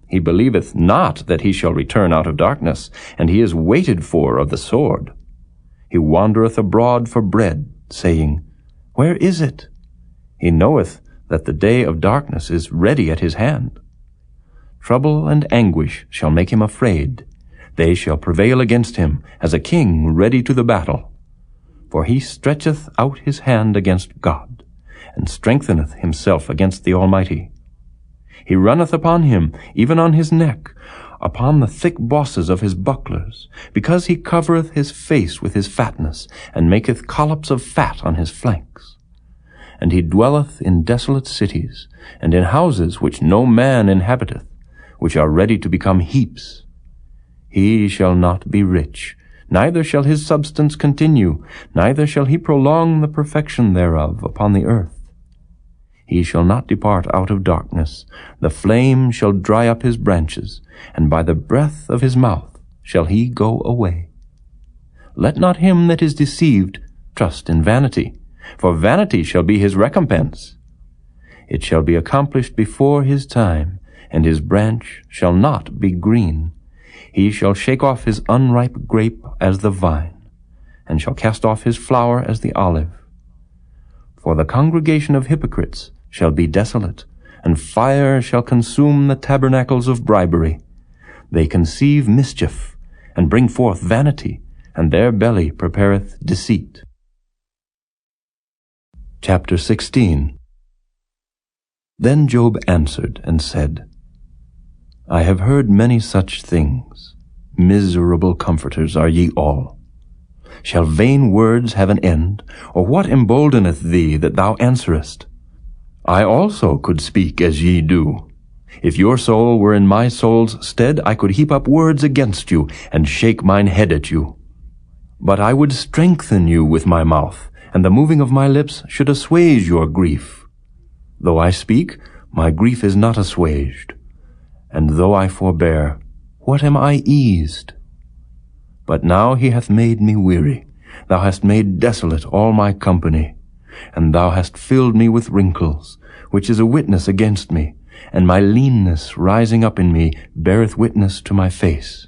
He believeth not that he shall return out of darkness, and he is waited for of the sword. He wandereth abroad for bread, saying, Where is it? He knoweth that the day of darkness is ready at his hand. Trouble and anguish shall make him afraid. They shall prevail against him, as a king ready to the battle. For he stretcheth out his hand against God, and strengtheneth himself against the Almighty. He runneth upon him, even on his neck, upon the thick bosses of his bucklers, because he covereth his face with his fatness, and maketh collops of fat on his flanks. And he dwelleth in desolate cities, and in houses which no man inhabiteth, which are ready to become heaps. He shall not be rich, neither shall his substance continue, neither shall he prolong the perfection thereof upon the earth. He shall not depart out of darkness, the flame shall dry up his branches, and by the breath of his mouth shall he go away. Let not him that is deceived trust in vanity, for vanity shall be his recompense. It shall be accomplished before his time, and his branch shall not be green. He shall shake off his unripe grape as the vine, and shall cast off his flower as the olive. For the congregation of hypocrites shall be desolate, and fire shall consume the tabernacles of bribery. They conceive mischief, and bring forth vanity, and their belly prepareth deceit. Chapter 16. Then Job answered and said, I have heard many such things. Miserable comforters are ye all. Shall vain words have an end, or what emboldeneth thee that thou answerest? I also could speak as ye do. If your soul were in my soul's stead, I could heap up words against you, and shake mine head at you. But I would strengthen you with my mouth, and the moving of my lips should assuage your grief. Though I speak, my grief is not assuaged, and though I forbear, what am I eased? But now he hath made me weary. Thou hast made desolate all my company, and thou hast filled me with wrinkles, which is a witness against me, and my leanness rising up in me beareth witness to my face.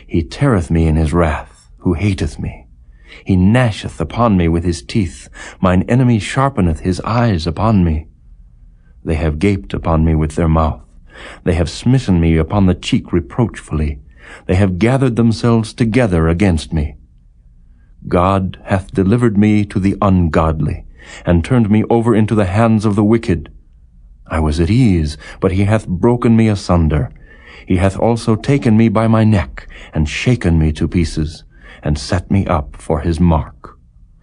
He teareth me in his wrath, who hateth me. He gnasheth upon me with his teeth. Mine enemy sharpeneth his eyes upon me. They have gaped upon me with their mouth. They have smitten me upon the cheek reproachfully. They have gathered themselves together against me. God hath delivered me to the ungodly, and turned me over into the hands of the wicked. I was at ease, but he hath broken me asunder. He hath also taken me by my neck, and shaken me to pieces, and set me up for his mark.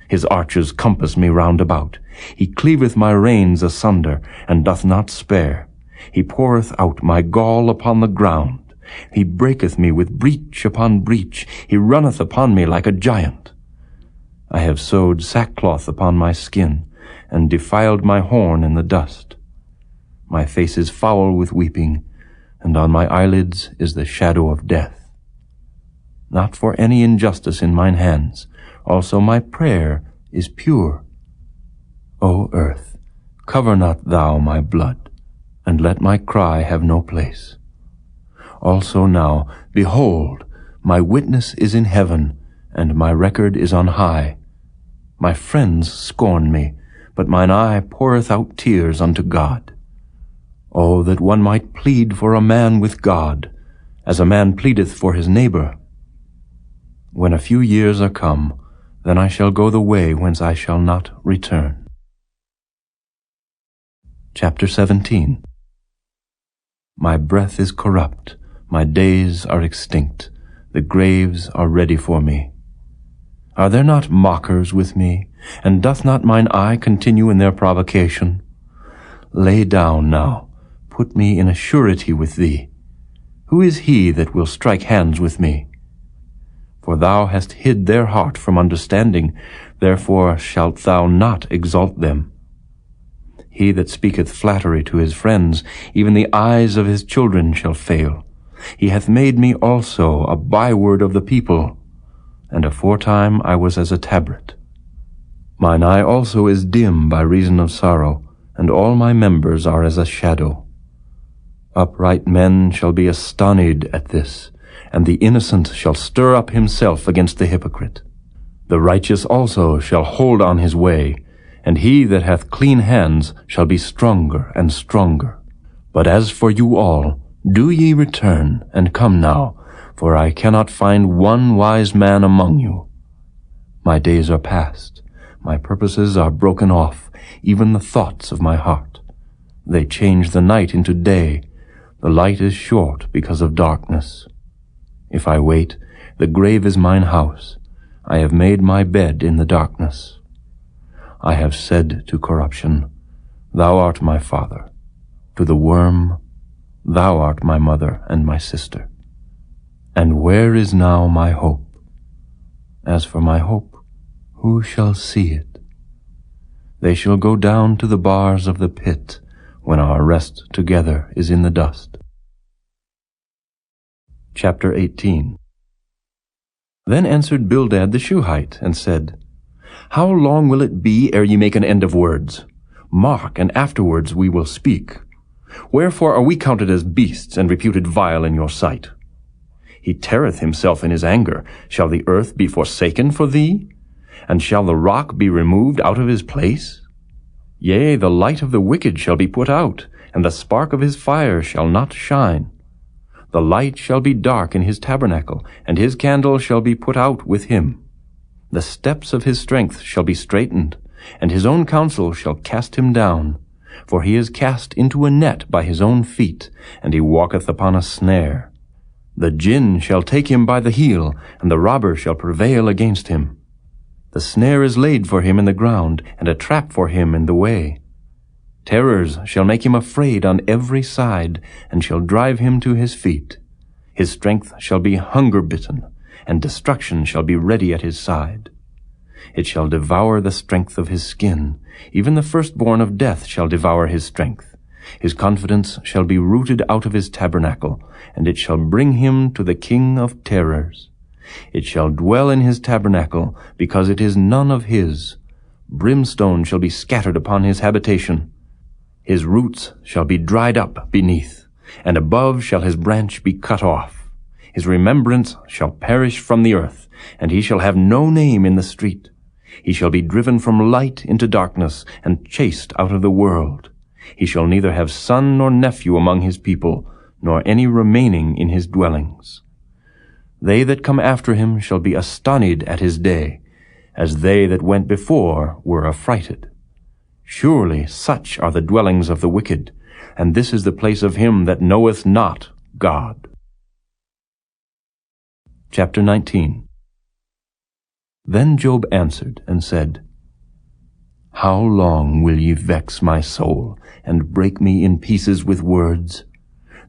His archers compass me round about. He cleaveth my reins asunder, and doth not spare. He poureth out my gall upon the ground. He breaketh me with breach upon breach. He runneth upon me like a giant. I have sewed sackcloth upon my skin, and defiled my horn in the dust. My face is foul with weeping, and on my eyelids is the shadow of death. Not for any injustice in mine hands, also my prayer is pure. O earth, cover not thou my blood. and let my cry have no place. Also now, behold, my witness is in heaven, and my record is on high. My friends scorn me, but mine eye poureth out tears unto God. Oh, that one might plead for a man with God, as a man pleadeth for his neighbor. When a few years are come, then I shall go the way whence I shall not return. Chapter 17. My breath is corrupt, my days are extinct, the graves are ready for me. Are there not mockers with me, and doth not mine eye continue in their provocation? Lay down now, put me in a surety with thee. Who is he that will strike hands with me? For thou hast hid their heart from understanding, therefore shalt thou not exalt them. He that speaketh flattery to his friends, even the eyes of his children shall fail. He hath made me also a byword of the people, and aforetime I was as a tabret. Mine eye also is dim by reason of sorrow, and all my members are as a shadow. Upright men shall be astonied at this, and the innocent shall stir up himself against the hypocrite. The righteous also shall hold on his way, and he that hath clean hands shall be stronger and stronger. But as for you all, do ye return, and come now, for I cannot find one wise man among you. My days are past, my purposes are broken off, even the thoughts of my heart. They change the night into day, the light is short because of darkness. If I wait, the grave is mine house. I have made my bed in the darkness. I have said to corruption, Thou art my father. To the worm, Thou art my mother and my sister. And where is now my hope? As for my hope, who shall see it? They shall go down to the bars of the pit, when our rest together is in the dust. Chapter 18. Then answered Bildad the Shuhite, and said, How long will it be ere ye make an end of words? Mark, and afterwards we will speak. Wherefore are we counted as beasts, and reputed vile in your sight? He teareth himself in his anger. Shall the earth be forsaken for thee? And shall the rock be removed out of his place? Yea, the light of the wicked shall be put out, and the spark of his fire shall not shine. The light shall be dark in his tabernacle, and his candle shall be put out with him. The steps of his strength shall be straitened, and his own counsel shall cast him down. For he is cast into a net by his own feet, and he walketh upon a snare. The jinn shall take him by the heel, and the robber shall prevail against him. The snare is laid for him in the ground, and a trap for him in the way. Terrors shall make him afraid on every side, and shall drive him to his feet. His strength shall be hunger-bitten, and destruction shall be ready at his side. It shall devour the strength of his skin. Even the firstborn of death shall devour his strength. His confidence shall be rooted out of his tabernacle, and it shall bring him to the king of terrors. It shall dwell in his tabernacle, because it is none of his. Brimstone shall be scattered upon his habitation. His roots shall be dried up beneath, and above shall his branch be cut off. His remembrance shall perish from the earth, and he shall have no name in the street. He shall be driven from light into darkness, and chased out of the world. He shall neither have son nor nephew among his people, nor any remaining in his dwellings. They that come after him shall be astonied at his day, as they that went before were affrighted. Surely such are the dwellings of the wicked, and this is the place of him that knoweth not God. Chapter 19. Then Job answered and said, How long will ye vex my soul, and break me in pieces with words?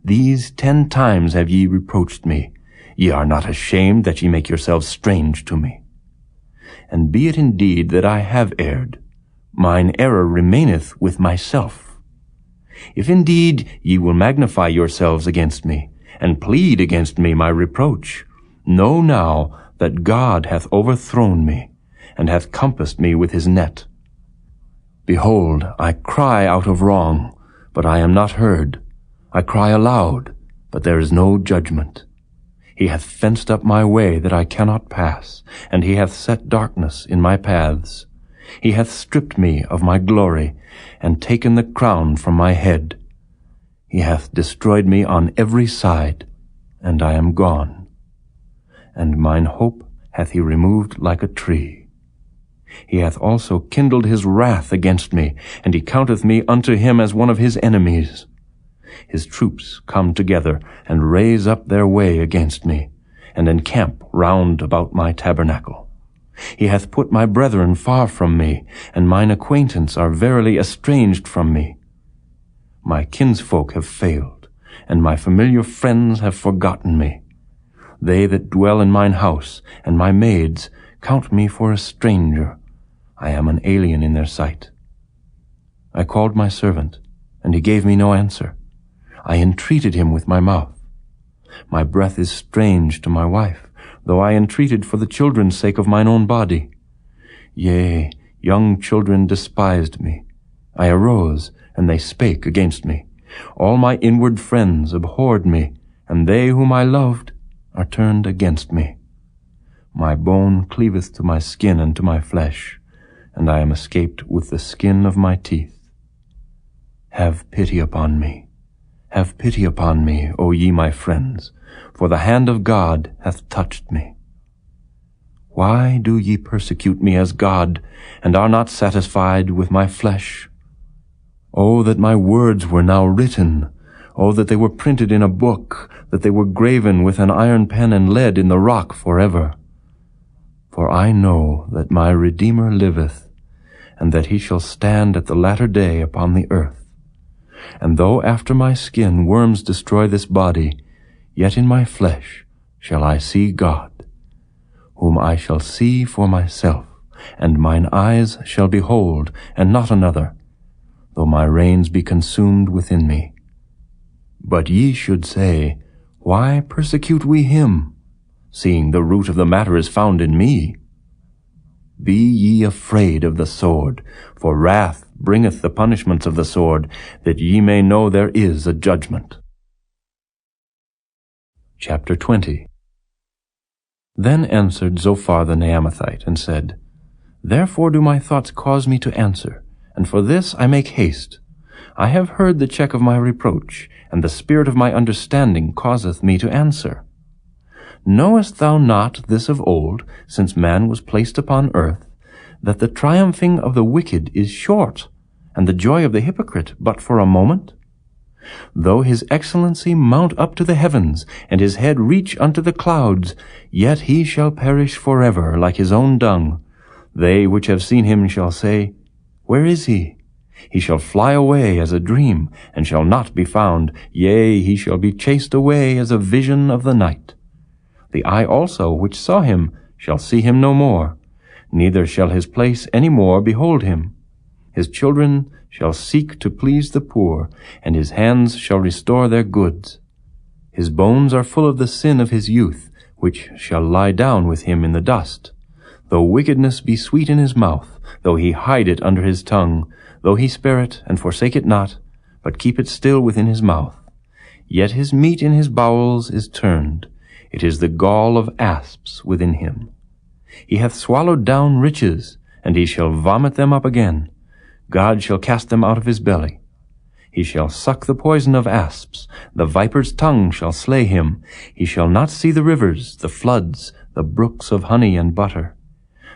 These 10 times have ye reproached me. Ye are not ashamed that ye make yourselves strange to me. And be it indeed that I have erred, mine error remaineth with myself. If indeed ye will magnify yourselves against me, and plead against me my reproach, know now that God hath overthrown me, and hath compassed me with his net. Behold, I cry out of wrong. but I am not heard. I cry aloud, but there is no judgment. He hath fenced up my way that I cannot pass, and he hath set darkness in my paths. He hath stripped me of my glory, and taken the crown from my head. He hath destroyed me on every side, and I am gone. And mine hope hath he removed like a tree. He hath also kindled his wrath against me, and he counteth me unto him as one of his enemies. His troops come together, and raise up their way against me, and encamp round about my tabernacle. He hath put my brethren far from me, and mine acquaintance are verily estranged from me. My kinsfolk have failed, and my familiar friends have forgotten me. They that dwell in mine house, and my maids, count me for a stranger. I am an alien in their sight. I called my servant, and he gave me no answer. I entreated him with my mouth. My breath is strange to my wife, though I entreated for the children's sake of mine own body. Yea, young children despised me. I arose, and they spake against me. All my inward friends abhorred me, and they whom I loved are turned against me. My bone cleaveth to my skin and to my flesh, and I am escaped with the skin of my teeth. Have pity upon me. Have pity upon me, O ye my friends, for the hand of God hath touched me. Why do ye persecute me as God, and are not satisfied with my flesh? O that my words were now written! O that they were printed in a book, that they were graven with an iron pen and lead in the rock forever. For I know that my Redeemer liveth, and that he shall stand at the latter day upon the earth. And though after my skin worms destroy this body, yet in my flesh shall I see God, whom I shall see for myself, and mine eyes shall behold, and not another, though my reins be consumed within me. But ye should say, Why persecute we him, seeing the root of the matter is found in me? Be ye afraid of the sword, for wrath bringeth the punishments of the sword, that ye may know there is a judgment. Chapter 20. Then answered Zophar the Naamathite, and said, Therefore do my thoughts cause me to answer, and for this I make haste. I have heard the check of my reproach, and the spirit of my understanding causeth me to answer. Knowest thou not this of old, since man was placed upon earth, that the triumphing of the wicked is short, and the joy of the hypocrite but for a moment? Though his excellency mount up to the heavens, and his head reach unto the clouds, yet he shall perish forever like his own dung. They which have seen him shall say, Where is he? He shall fly away as a dream, and shall not be found. Yea, he shall be chased away as a vision of the night. The eye also which saw him shall see him no more, neither shall his place any more behold him. His children shall seek to please the poor, and his hands shall restore their goods. His bones are full of the sin of his youth, which shall lie down with him in the dust. Though wickedness be sweet in his mouth, though he hide it under his tongue, though he spare it and forsake it not, but keep it still within his mouth, yet his meat in his bowels is turned. It is the gall of asps within him. He hath swallowed down riches, and he shall vomit them up again. God shall cast them out of his belly. He shall suck the poison of asps. The viper's tongue shall slay him. He shall not see the rivers, the floods, the brooks of honey and butter.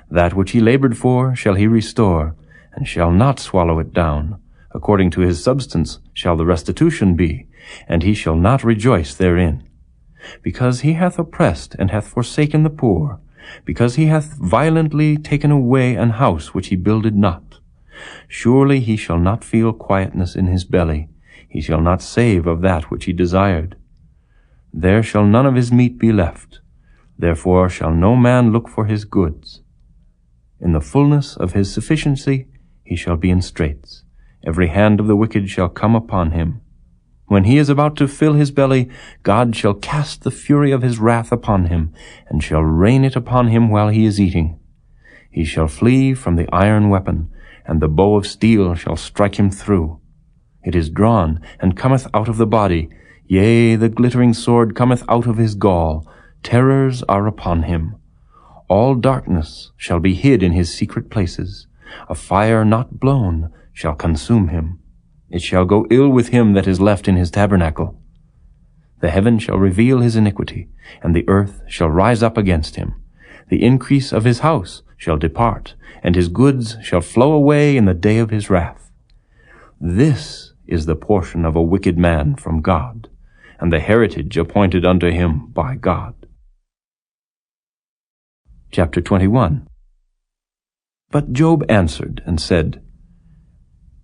That which he labored for shall he restore, and shall not swallow it down. According to his substance shall the restitution be, and he shall not rejoice therein. Because he hath oppressed and hath forsaken the poor, because he hath violently taken away an house which he builded not. Surely he shall not feel quietness in his belly, he shall not save of that which he desired. There shall none of his meat be left, therefore shall no man look for his goods. In the fullness of his sufficiency he shall be in straits. Every hand of the wicked shall come upon him. When he is about to fill his belly, God shall cast the fury of his wrath upon him, and shall rain it upon him while he is eating. He shall flee from the iron weapon, and the bow of steel shall strike him through. It is drawn, and cometh out of the body. Yea, the glittering sword cometh out of his gall. Terrors are upon him. All darkness shall be hid in his secret places. A fire not blown shall consume him. It shall go ill with him that is left in his tabernacle. The heaven shall reveal his iniquity, and the earth shall rise up against him. The increase of his house shall depart, and his goods shall flow away in the day of his wrath. This is the portion of a wicked man from God, and the heritage appointed unto him by God. Chapter 21. But Job answered and said,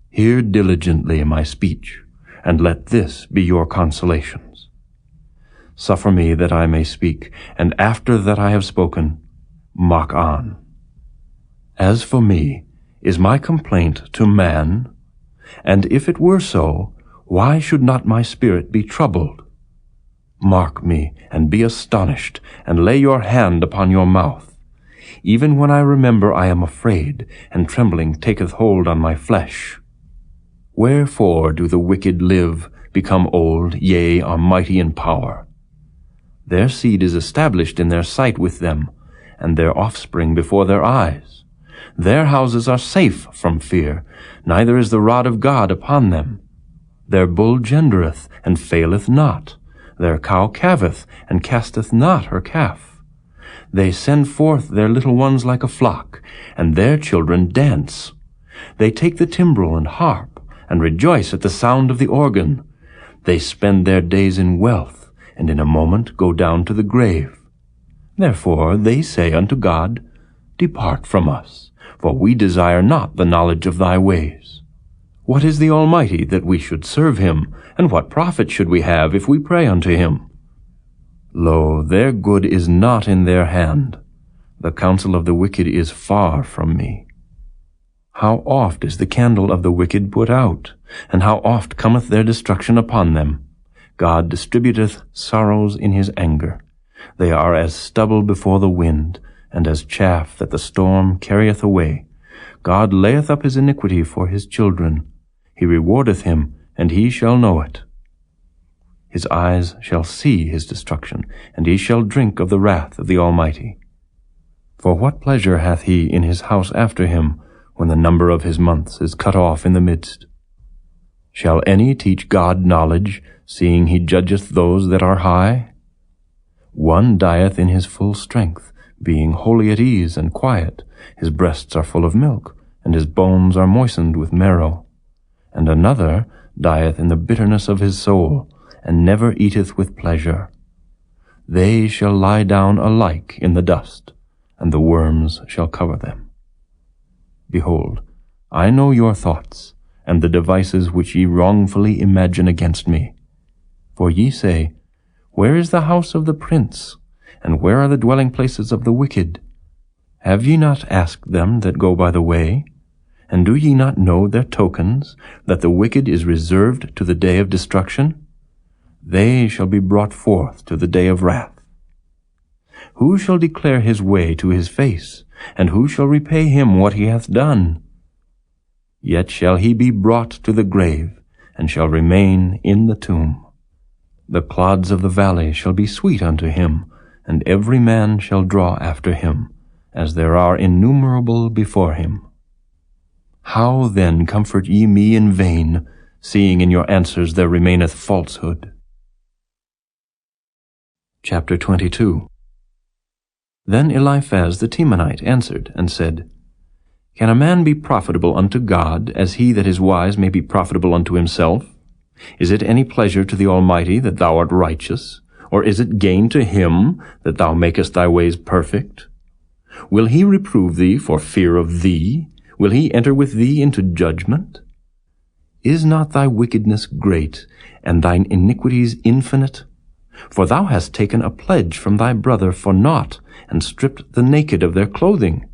Hear diligently my speech, and let this be your consolations. Suffer me that I may speak, and after that I have spoken, mock on. As for me, is my complaint to man? And if it were so, why should not my spirit be troubled? Mark me, and be astonished, and lay your hand upon your mouth. Even when I remember I am afraid, and trembling taketh hold on my flesh. Wherefore do the wicked live, become old, yea, are mighty in power? Their seed is established in their sight with them, and their offspring before their eyes. Their houses are safe from fear, neither is the rod of God upon them. Their bull gendereth, and faileth not. Their cow calveth, and casteth not her calf. They send forth their little ones like a flock, and their children dance. They take the timbrel and harp, and rejoice at the sound of the organ. They spend their days in wealth, and in a moment go down to the grave. Therefore they say unto God, Depart from us, for we desire not the knowledge of thy ways. What is the Almighty that we should serve him, and what profit should we have if we pray unto him? Lo, their good is not in their hand. The counsel of the wicked is far from me. How oft is the candle of the wicked put out, and how oft cometh their destruction upon them? God distributeth sorrows in his anger. They are as stubble before the wind, and as chaff that the storm carrieth away. God layeth up his iniquity for his children. He rewardeth him, and he shall know it. His eyes shall see his destruction, and he shall drink of the wrath of the Almighty. For what pleasure hath he in his house after him, when the number of his months is cut off in the midst? Shall any teach God knowledge, seeing he judgeth those that are high? One dieth in his full strength, being wholly at ease and quiet. His breasts are full of milk, and his bones are moistened with marrow. And another dieth in the bitterness of his soul, and never eateth with pleasure. They shall lie down alike in the dust, and the worms shall cover them. Behold, I know your thoughts, and the devices which ye wrongfully imagine against me. For ye say, Where is the house of the prince? And where are the dwelling places of the wicked? Have ye not asked them that go by the way? And do ye not know their tokens, that the wicked is reserved to the day of destruction? They shall be brought forth to the day of wrath. Who shall declare his way to his face, and who shall repay him what he hath done? Yet shall he be brought to the grave, and shall remain in the tomb. The clods of the valley shall be sweet unto him, and every man shall draw after him, as there are innumerable before him. How then comfort ye me in vain, seeing in your answers there remaineth falsehood? Chapter 22. Then Eliphaz the Temanite answered and said, Can a man be profitable unto God, as he that is wise may be profitable unto himself? Is it any pleasure to the Almighty that thou art righteous? Or is it gain to him that thou makest thy ways perfect? Will he reprove thee for fear of thee? Will he enter with thee into judgment? Is not thy wickedness great, and thine iniquities infinite? For thou hast taken a pledge from thy brother for naught, and stripped the naked of their clothing.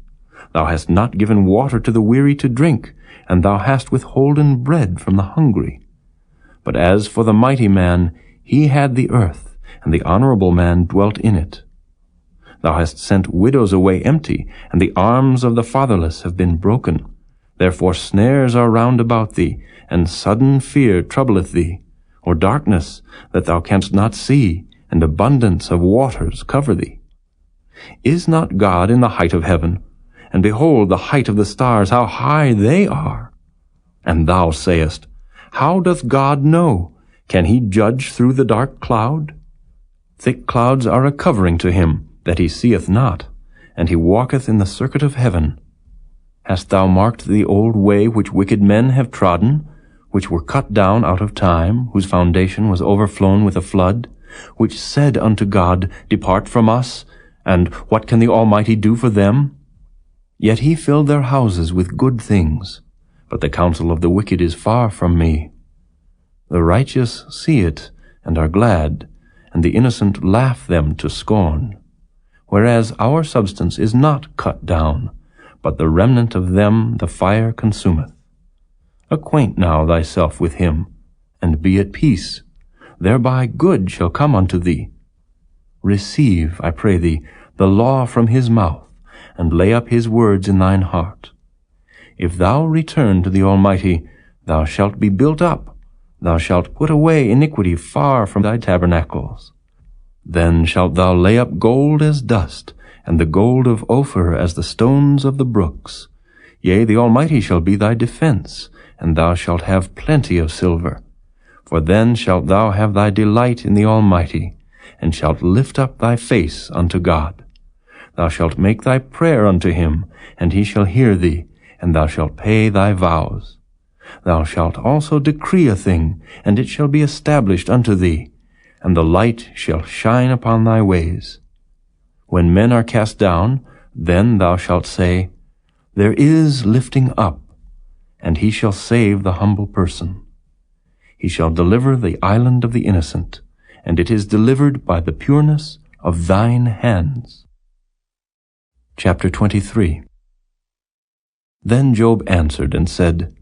Thou hast not given water to the weary to drink, and thou hast withholden bread from the hungry. But as for the mighty man, he had the earth, and the honorable man dwelt in it. Thou hast sent widows away empty, and the arms of the fatherless have been broken. Therefore snares are round about thee, and sudden fear troubleth thee, or darkness that thou canst not see, and abundance of waters cover thee. Is not God in the height of heaven? And behold the height of the stars, how high they are. And thou sayest, How doth God know? Can he judge through the dark cloud? Thick clouds are a covering to him, that he seeth not, and he walketh in the circuit of heaven. Hast thou marked the old way which wicked men have trodden, which were cut down out of time, whose foundation was overflown with a flood, which said unto God, Depart from us, and what can the Almighty do for them? Yet he filled their houses with good things, but the counsel of the wicked is far from me. The righteous see it, and are glad, and the innocent laugh them to scorn. Whereas our substance is not cut down, but the remnant of them the fire consumeth. Acquaint now thyself with him, and be at peace. Thereby good shall come unto thee. Receive, I pray thee, the law from his mouth, and lay up his words in thine heart. If thou return to the Almighty, thou shalt be built up. Thou shalt put away iniquity far from thy tabernacles. Then shalt thou lay up gold as dust, and the gold of Ophir as the stones of the brooks. Yea, the Almighty shall be thy defense, and thou shalt have plenty of silver. For then shalt thou have thy delight in the Almighty, and shalt lift up thy face unto God. Thou shalt make thy prayer unto him, and he shall hear thee, and thou shalt pay thy vows. Thou shalt also decree a thing, and it shall be established unto thee, and the light shall shine upon thy ways. When men are cast down, then thou shalt say, There is lifting up, and he shall save the humble person. He shall deliver the island of the innocent, and it is delivered by the pureness of thine hands. Chapter 23. Then Job answered and said,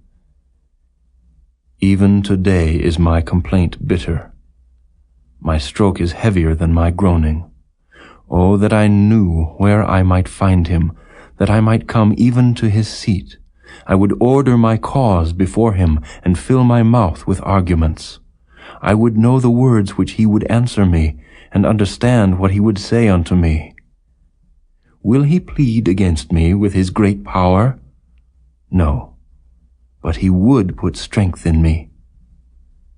Even today is my complaint bitter. My stroke is heavier than my groaning. Oh, that I knew where I might find him, that I might come even to his seat. I would order my cause before him, and fill my mouth with arguments. I would know the words which he would answer me, and understand what he would say unto me. Will he plead against me with his great power? No, but he would put strength in me.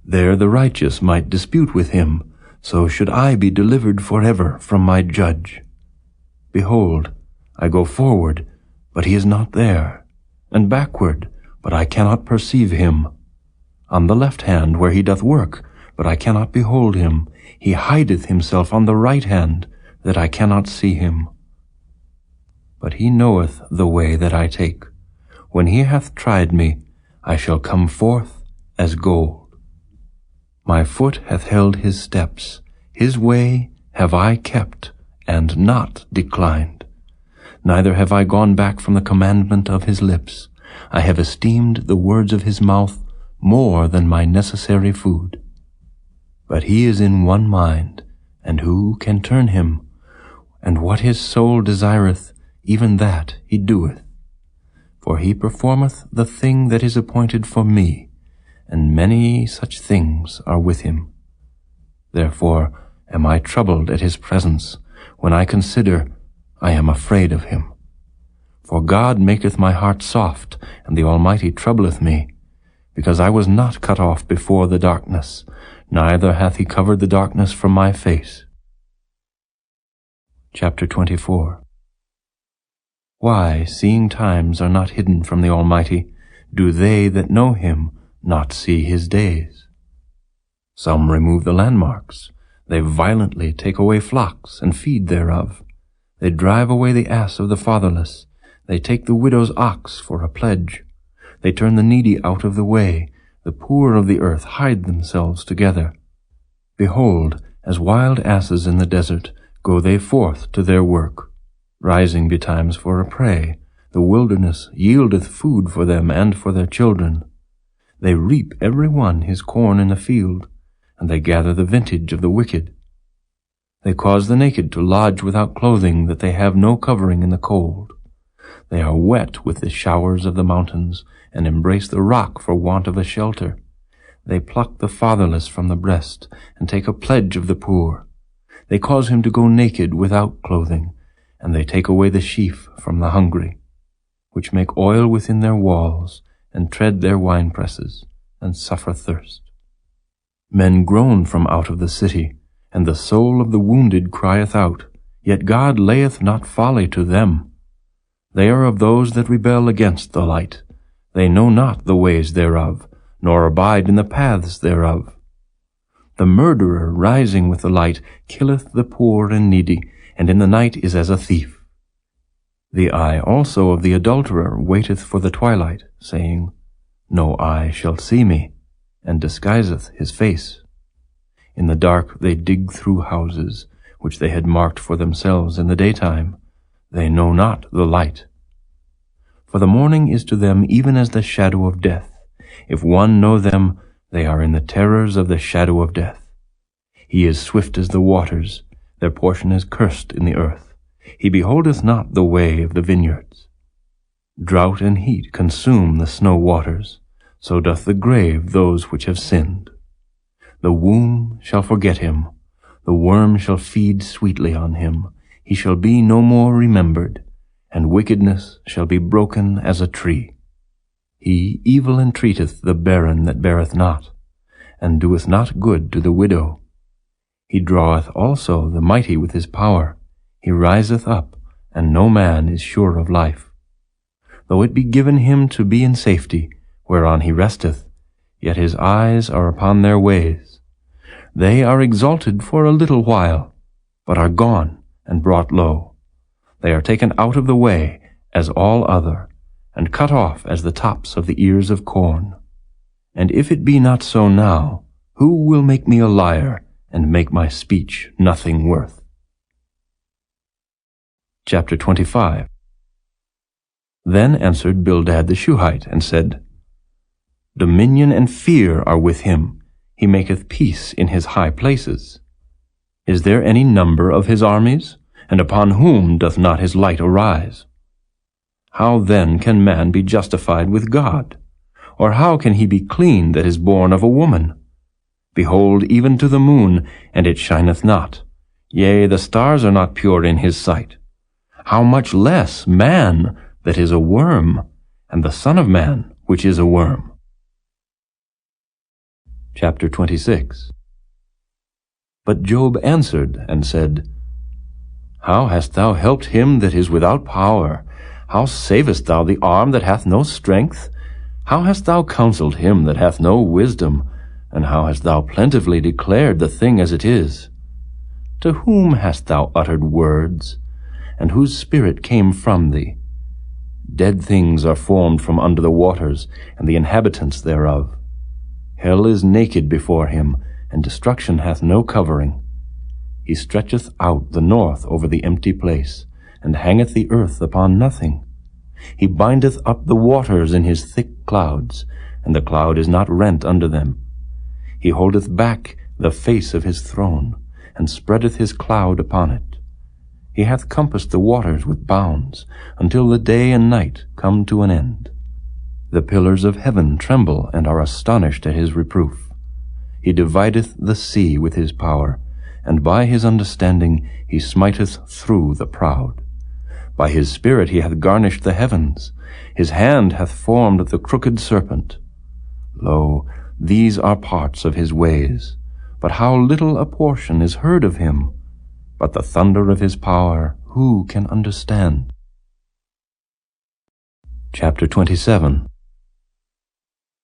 There the righteous might dispute with him, so should I be delivered forever from my judge. Behold, I go forward, but he is not there, and backward, but I cannot perceive him. On the left hand where he doth work, but I cannot behold him. He hideth himself on the right hand, that I cannot see him. But he knoweth the way that I take. When he hath tried me, I shall come forth as gold. My foot hath held his steps. His way have I kept, and not declined. Neither have I gone back from the commandment of his lips. I have esteemed the words of his mouth more than my necessary food. But he is in one mind, and who can turn him? And what his soul desireth, even that he doeth. For he performeth the thing that is appointed for me, and many such things are with him. Therefore am I troubled at his presence. When I consider, I am afraid of him. For God maketh my heart soft, and the Almighty troubleth me, because I was not cut off before the darkness, neither hath he covered the darkness from my face. Chapter 24. Why, seeing times are not hidden from the Almighty, do they that know him not see his days? Some remove the landmarks. They violently take away flocks, and feed thereof. They drive away the ass of the fatherless. They take the widow's ox for a pledge. They turn the needy out of the way. The poor of the earth hide themselves together. Behold, as wild asses in the desert, go they forth to their work. Rising betimes for a prey, the wilderness yieldeth food for them and for their children. They reap every one his corn in the field, and they gather the vintage of the wicked. They cause the naked to lodge without clothing, that they have no covering in the cold. They are wet with the showers of the mountains, and embrace the rock for want of a shelter. They pluck the fatherless from the breast, and take a pledge of the poor. They cause him to go naked without clothing, and they take away the sheaf from the hungry, which make oil within their walls, and tread their winepresses, and suffer thirst. Men groan from out of the city, and the soul of the wounded crieth out, yet God layeth not folly to them. They are of those that rebel against the light. They know not the ways thereof, nor abide in the paths thereof. The murderer rising with the light killeth the poor and needy, and in the night is as a thief. The eye also of the adulterer waiteth for the twilight, saying, No eye shall see me, and disguiseth his face. In the dark they dig through houses, which they had marked for themselves in the daytime. They know not the light. For the morning is to them even as the shadow of death. If one know them, they are in the terrors of the shadow of death. He is swift as the waters, their portion is cursed in the earth. He beholdeth not the way of the vineyards. Drought and heat consume the snow waters, so doth the grave those which have sinned. The womb shall forget him, the worm shall feed sweetly on him. He shall be no more remembered, and wickedness shall be broken as a tree. He evil entreateth the barren that beareth not, and doeth not good to the widow. He draweth also the mighty with his power. He riseth up, and no man is sure of life. Though it be given him to be in safety, whereon he resteth, yet his eyes are upon their ways. They are exalted for a little while, but are gone and brought low. They are taken out of the way as all other, and cut off as the tops of the ears of corn. And if it be not so now, who will make me a liar, and make my speech nothing worth? Chapter 25. Then answered Bildad the Shuhite, and said, Dominion and fear are with him. He maketh peace in his high places. Is there any number of his armies? And upon whom doth not his light arise? How then can man be justified with God? Or how can he be clean that is born of a woman? Behold, even to the moon, and it shineth not. Yea, the stars are not pure in his sight. How much less man that is a worm, and the Son of Man which is a worm? Chapter 26. But Job answered and said, How hast thou helped him that is without power? How savest thou the arm that hath no strength? How hast thou counseled him that hath no wisdom? And how hast thou plentifully declared the thing as it is? To whom hast thou uttered words? And whose spirit came from thee? Dead things are formed from under the waters, and the inhabitants thereof. Hell is naked before him, and destruction hath no covering. He stretcheth out the north over the empty place, and hangeth the earth upon nothing. He bindeth up the waters in his thick clouds, and the cloud is not rent under them. He holdeth back the face of his throne, and spreadeth his cloud upon it. He hath compassed the waters with bounds, until the day and night come to an end. The pillars of heaven tremble and are astonished at his reproof. He divideth the sea with his power, and by his understanding he smiteth through the proud. By his spirit he hath garnished the heavens. His hand hath formed the crooked serpent. Lo, these are parts of his ways. But how little a portion is heard of him! But the thunder of his power, who can understand? Chapter 27.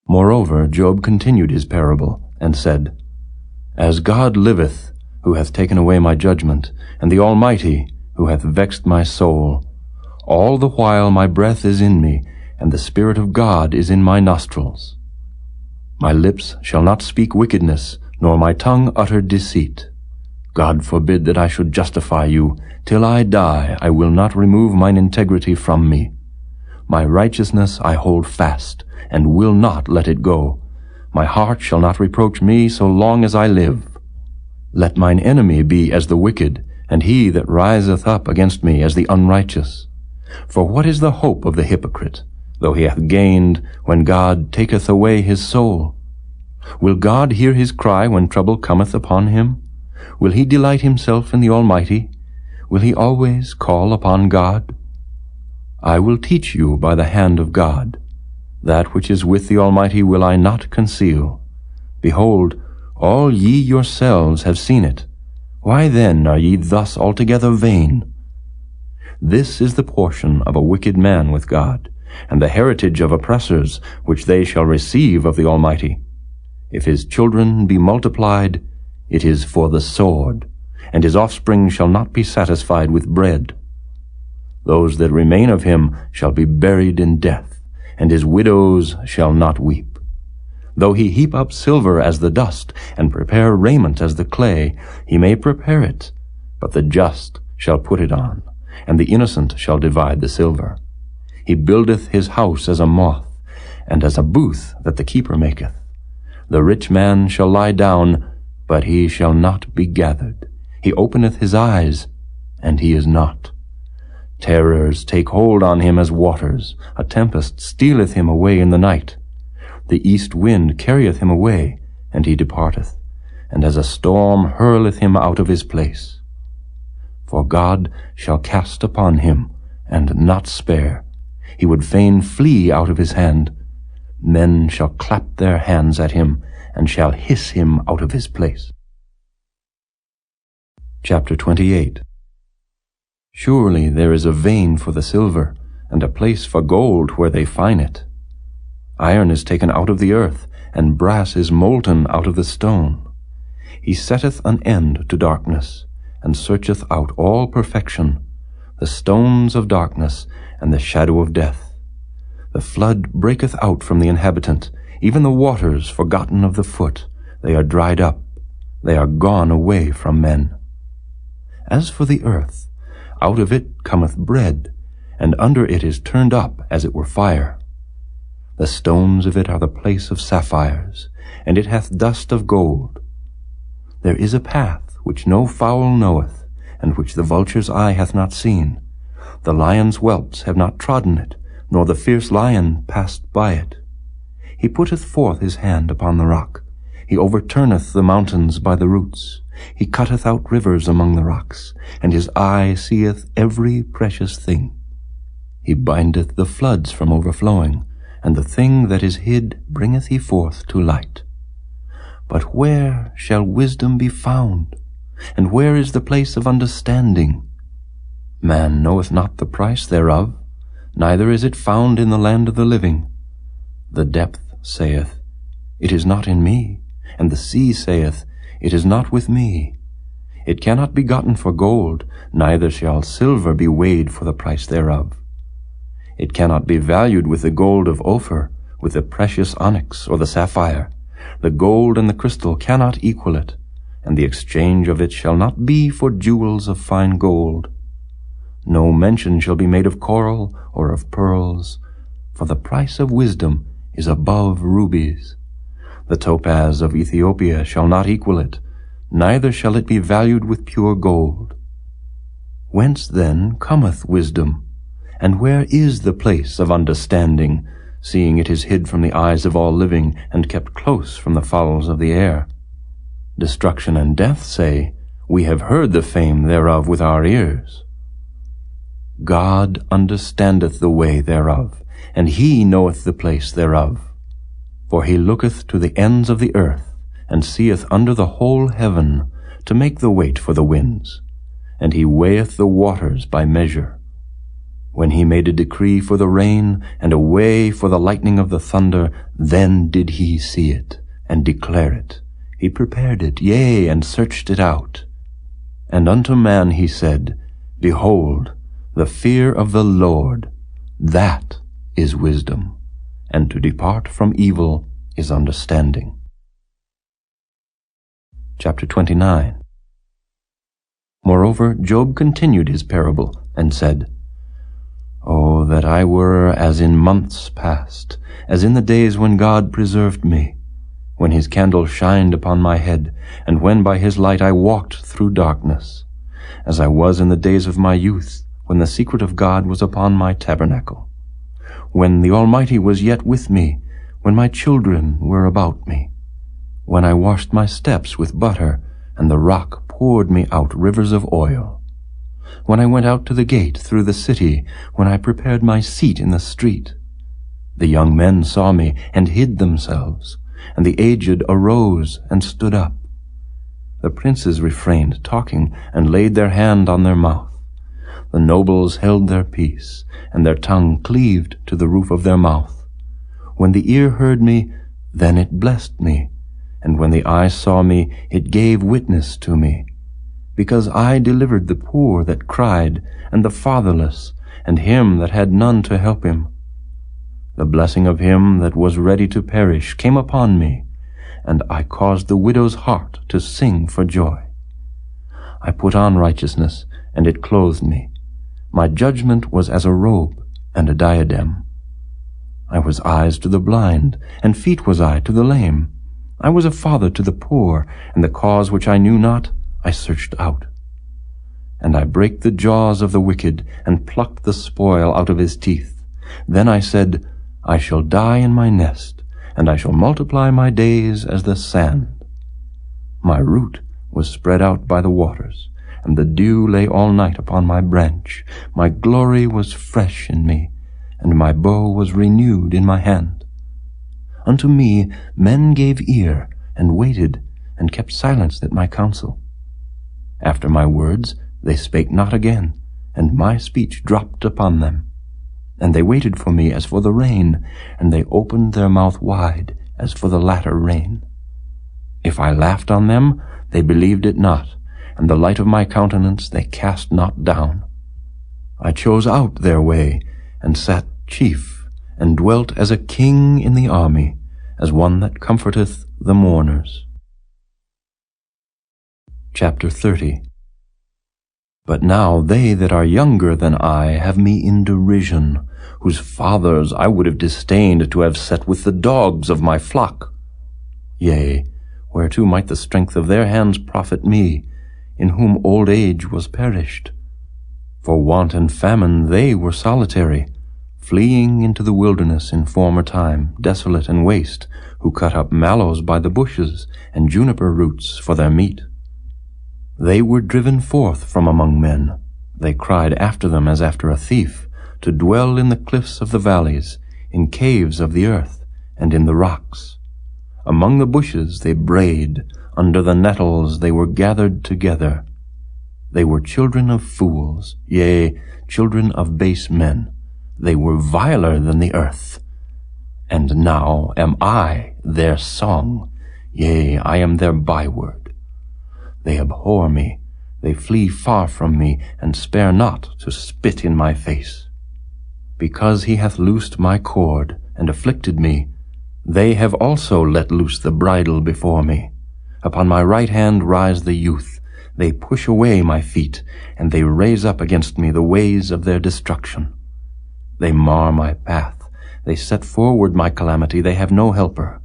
Moreover, Job continued his parable, and said, As God liveth, who hath taken away my judgment, and the Almighty, who hath vexed my soul, all the while my breath is in me, and the Spirit of God is in my nostrils. My lips shall not speak wickedness, nor my tongue utter deceit. God forbid that I should justify you. Till I die, I will not remove mine integrity from me. My righteousness I hold fast, and will not let it go. My heart shall not reproach me so long as I live. Let mine enemy be as the wicked, and he that riseth up against me as the unrighteous. For what is the hope of the hypocrite, though he hath gained, when God taketh away his soul? Will God hear his cry when trouble cometh upon him? Will he delight himself in the Almighty? Will he always call upon God? I will teach you by the hand of God. That which is with the Almighty will I not conceal. Behold, all ye yourselves have seen it. Why then are ye thus altogether vain? This is the portion of a wicked man with God, and the heritage of oppressors, which they shall receive of the Almighty. If his children be multiplied, it is for the sword, and his offspring shall not be satisfied with bread. Those that remain of him shall be buried in death, and his widows shall not weep. Though he heap up silver as the dust, and prepare raiment as the clay, he may prepare it, but the just shall put it on, and the innocent shall divide the silver. He buildeth his house as a moth, and as a booth that the keeper maketh. The rich man shall lie down, but he shall not be gathered. He openeth his eyes, and he is not. Terrors take hold on him as waters. A tempest stealeth him away in the night. The east wind carrieth him away, and he departeth, and as a storm hurleth him out of his place. For God shall cast upon him, and not spare. He would fain flee out of his hand. Men shall clap their hands at him, and shall hiss him out of his place. Chapter 28. Surely there is a vein for the silver, and a place for gold where they fine it. Iron is taken out of the earth, and brass is molten out of the stone. He setteth an end to darkness, and searcheth out all perfection, the stones of darkness, and the shadow of death. The flood breaketh out from the inhabitant, even the waters forgotten of the foot. They are dried up, they are gone away from men. As for the earth, out of it cometh bread, and under it is turned up as it were fire. The stones of it are the place of sapphires, and it hath dust of gold. There is a path which no fowl knoweth, and which the vulture's eye hath not seen. The lion's whelps have not trodden it, nor the fierce lion passed by it. He putteth forth his hand upon the rock. He overturneth the mountains by the roots. He cutteth out rivers among the rocks, and his eye seeth every precious thing. He bindeth the floods from overflowing, and the thing that is hid bringeth he forth to light. But where shall wisdom be found? And where is the place of understanding? Man knoweth not the price thereof, neither is it found in the land of the living. The depth saith, It is not in me, and the sea saith, It is not with me. It cannot be gotten for gold, neither shall silver be weighed for the price thereof. It cannot be valued with the gold of Ophir, with the precious onyx or the sapphire. The gold and the crystal cannot equal it, and the exchange of it shall not be for jewels of fine gold. No mention shall be made of coral or of pearls, for the price of wisdom is above rubies. The topaz of Ethiopia shall not equal it, neither shall it be valued with pure gold. Whence then cometh wisdom? And where is the place of understanding, seeing it is hid from the eyes of all living, and kept close from the fowls of the air? Destruction and death say, We have heard the fame thereof with our ears. God understandeth the way thereof, and he knoweth the place thereof. For he looketh to the ends of the earth, and seeth under the whole heaven, to make the weight for the winds. And he weigheth the waters by measure. When he made a decree for the rain, and a way for the lightning of the thunder, then did he see it, and declare it. He prepared it, yea, and searched it out. And unto man he said, Behold, the fear of the Lord, that is wisdom, and to depart from evil is understanding. Chapter 29. Moreover, Job continued his parable, and said, Oh, that I were as in months past, as in the days when God preserved me, when his candle shined upon my head, and when by his light I walked through darkness, as I was in the days of my youth, when the secret of God was upon my tabernacle, when the Almighty was yet with me, when my children were about me, when I washed my steps with butter, and the rock poured me out rivers of oil, when I went out to the gate through the city, when I prepared my seat in the street. The young men saw me and hid themselves, and the aged arose and stood up. The princes refrained talking and laid their hand on their mouth. The nobles held their peace, and their tongue cleaved to the roof of their mouth. When the ear heard me, then it blessed me, and when the eye saw me, it gave witness to me. Because I delivered the poor that cried, and the fatherless, and him that had none to help him. The blessing of him that was ready to perish came upon me, and I caused the widow's heart to sing for joy. I put on righteousness, and it clothed me. My judgment was as a robe and a diadem. I was eyes to the blind, and feet was I to the lame. I was a father to the poor, and the cause which I knew not I searched out. And I brake the jaws of the wicked, and plucked the spoil out of his teeth. Then I said, I shall die in my nest, and I shall multiply my days as the sand. My root was spread out by the waters, and the dew lay all night upon my branch. My glory was fresh in me, and my bow was renewed in my hand. Unto me men gave ear, and waited, and kept silence at my counsel. After my words they spake not again, and my speech dropped upon them. And they waited for me as for the rain, and they opened their mouth wide as for the latter rain. If I laughed on them, they believed it not, and the light of my countenance they cast not down. I chose out their way, and sat chief, and dwelt as a king in the army, as one that comforteth the mourners. Chapter 30. But now they that are younger than I have me in derision, whose fathers I would have disdained to have set with the dogs of my flock. Yea, whereto might the strength of their hands profit me, in whom old age was perished? For want and famine they were solitary, fleeing into the wilderness in former time, desolate and waste, who cut up mallows by the bushes, and juniper roots for their meat. They were driven forth from among men. They cried after them as after a thief, to dwell in the cliffs of the valleys, in caves of the earth, and in the rocks. Among the bushes they brayed, under the nettles they were gathered together. They were children of fools, yea, children of base men. They were viler than the earth. And now am I their song, yea, I am their byword. They abhor me, they flee far from me, and spare not to spit in my face. Because he hath loosed my cord, and afflicted me, they have also let loose the bridle before me. Upon my right hand rise the youth. They push away my feet, and they raise up against me the ways of their destruction. They mar my path. They set forward my calamity. They have no helper.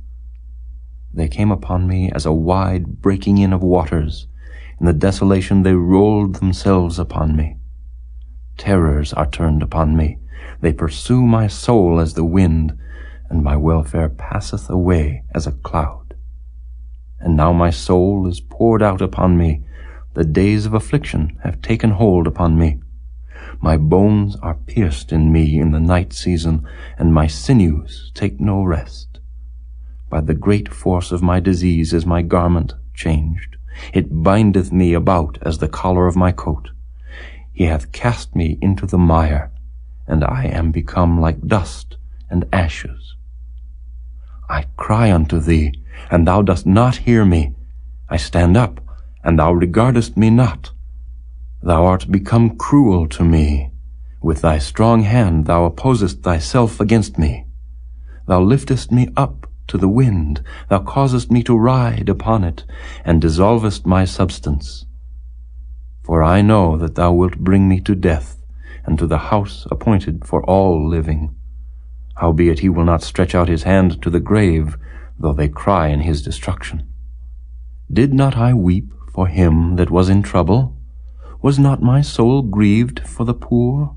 They came upon me as a wide breaking in of waters. In the desolation they rolled themselves upon me. Terrors are turned upon me. They pursue my soul as the wind, and my welfare passeth away as a cloud. And now my soul is poured out upon me. The days of affliction have taken hold upon me. My bones are pierced in me in the night season, and my sinews take no rest. By the great force of my disease is my garment changed. It bindeth me about as the collar of my coat. He hath cast me into the mire, and I am become like dust and ashes. I cry unto thee, and thou dost not hear me. I stand up, and thou regardest me not. Thou art become cruel to me. With thy strong hand thou opposest thyself against me. Thou liftest me up to the wind, thou causest me to ride upon it, and dissolvest my substance. For I know that thou wilt bring me to death, and to the house appointed for all living. Howbeit he will not stretch out his hand to the grave, though they cry in his destruction. Did not I weep for him that was in trouble? Was not my soul grieved for the poor?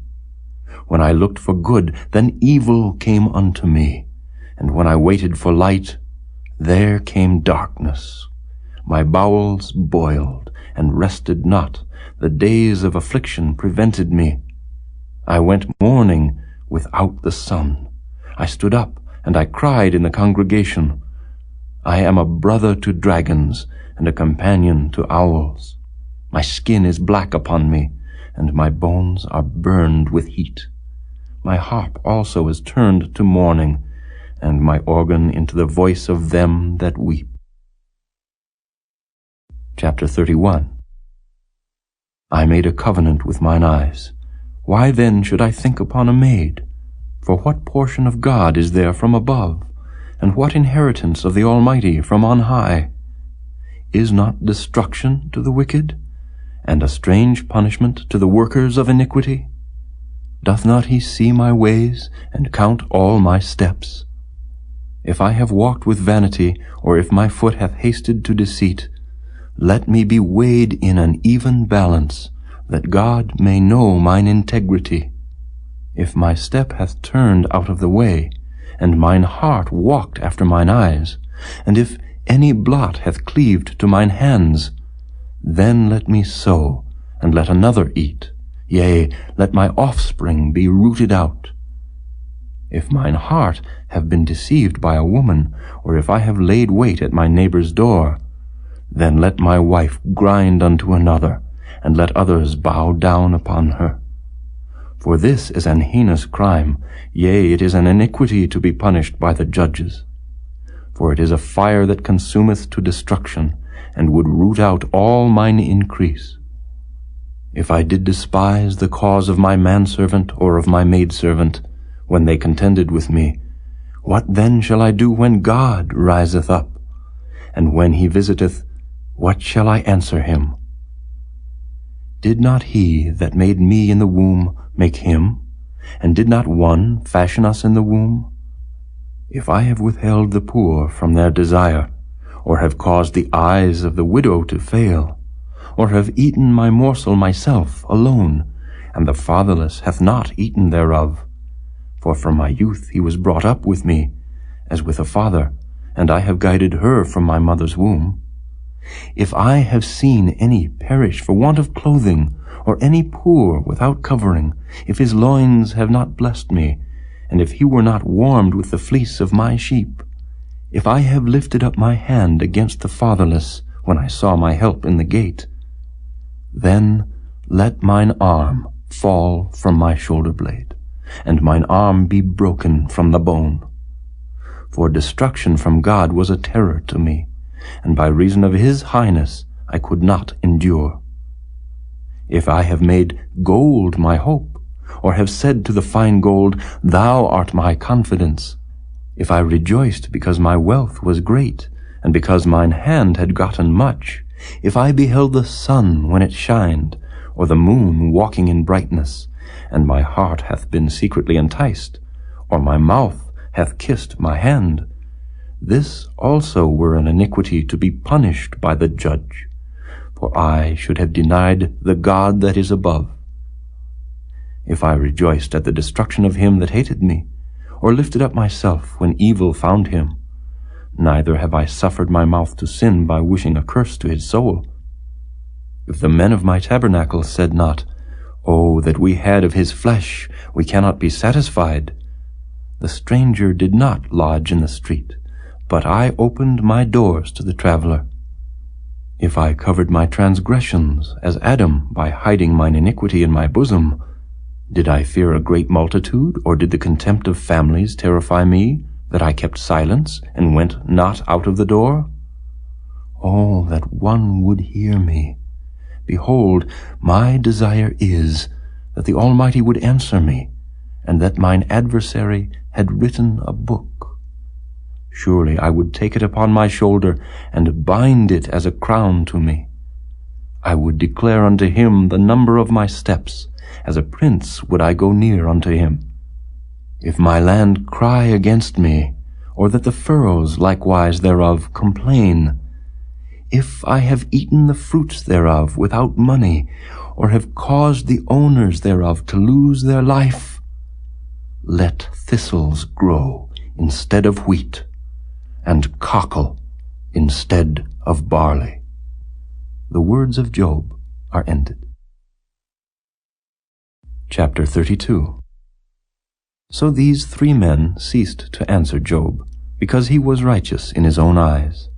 When I looked for good, then evil came unto me, and when I waited for light, there came darkness. My bowels boiled, and rested not. The days of affliction prevented me. I went mourning without the sun. I stood up, and I cried in the congregation. I am a brother to dragons, and a companion to owls. My skin is black upon me, and my bones are burned with heat. My harp also is turned to mourning, and my organ into the voice of them that weep. Chapter 31. I made a covenant with mine eyes. Why then should I think upon a maid? For what portion of God is there from above, and what inheritance of the Almighty from on high? Is not destruction to the wicked, and a strange punishment to the workers of iniquity? Doth not he see my ways, and count all my steps? If I have walked with vanity, or if my foot hath hasted to deceit, let me be weighed in an even balance, that God may know mine integrity. If my step hath turned out of the way, and mine heart walked after mine eyes, and if any blot hath cleaved to mine hands, then let me sow, and let another eat, yea, let my offspring be rooted out. If mine heart have been deceived by a woman, or if I have laid wait at my neighbor's door, then let my wife grind unto another, and let others bow down upon her. For this is an heinous crime, yea, it is an iniquity to be punished by the judges. For it is a fire that consumeth to destruction, and would root out all mine increase. If I did despise the cause of my manservant or of my maidservant, when they contended with me, what then shall I do when God riseth up? And when he visiteth, what shall I answer him? Did not he that made me in the womb make him? And did not one fashion us in the womb? If I have withheld the poor from their desire, or have caused the eyes of the widow to fail, or have eaten my morsel myself alone, and the fatherless hath not eaten thereof, for from my youth he was brought up with me, as with a father, and I have guided her from my mother's womb. If I have seen any perish for want of clothing, or any poor without covering, if his loins have not blessed me, and if he were not warmed with the fleece of my sheep, if I have lifted up my hand against the fatherless, when I saw my help in the gate, then let mine arm fall from my shoulder blade, and mine arm be broken from the bone. For destruction from God was a terror to me, and by reason of his highness I could not endure. If I have made gold my hope, or have said to the fine gold, Thou art my confidence, if I rejoiced because my wealth was great, and because mine hand had gotten much, if I beheld the sun when it shined, or the moon walking in brightness, and my heart hath been secretly enticed, or my mouth hath kissed my hand, this also were an iniquity to be punished by the judge, for I should have denied the God that is above. If I rejoiced at the destruction of him that hated me, or lifted up myself when evil found him, neither have I suffered my mouth to sin by wishing a curse to his soul. If the men of my tabernacle said not, Oh, that we had of his flesh, we cannot be satisfied, the stranger did not lodge in the street, but I opened my doors to the traveler. If I covered my transgressions, as Adam, by hiding mine iniquity in my bosom, did I fear a great multitude, or did the contempt of families terrify me, that I kept silence, and went not out of the door? Oh, that one would hear me! Behold, my desire is that the Almighty would answer me, and that mine adversary had written a book. Surely I would take it upon my shoulder, and bind it as a crown to me. I would declare unto him the number of my steps, as a prince would I go near unto him. If my land cry against me, or that the furrows likewise thereof complain, if I have eaten the fruits thereof without money, or have caused the owners thereof to lose their life, let thistles grow instead of wheat, and cockle instead of barley. The words of Job are ended. Chapter 32. So these 3 men ceased to answer Job, because he was righteous in his own eyes.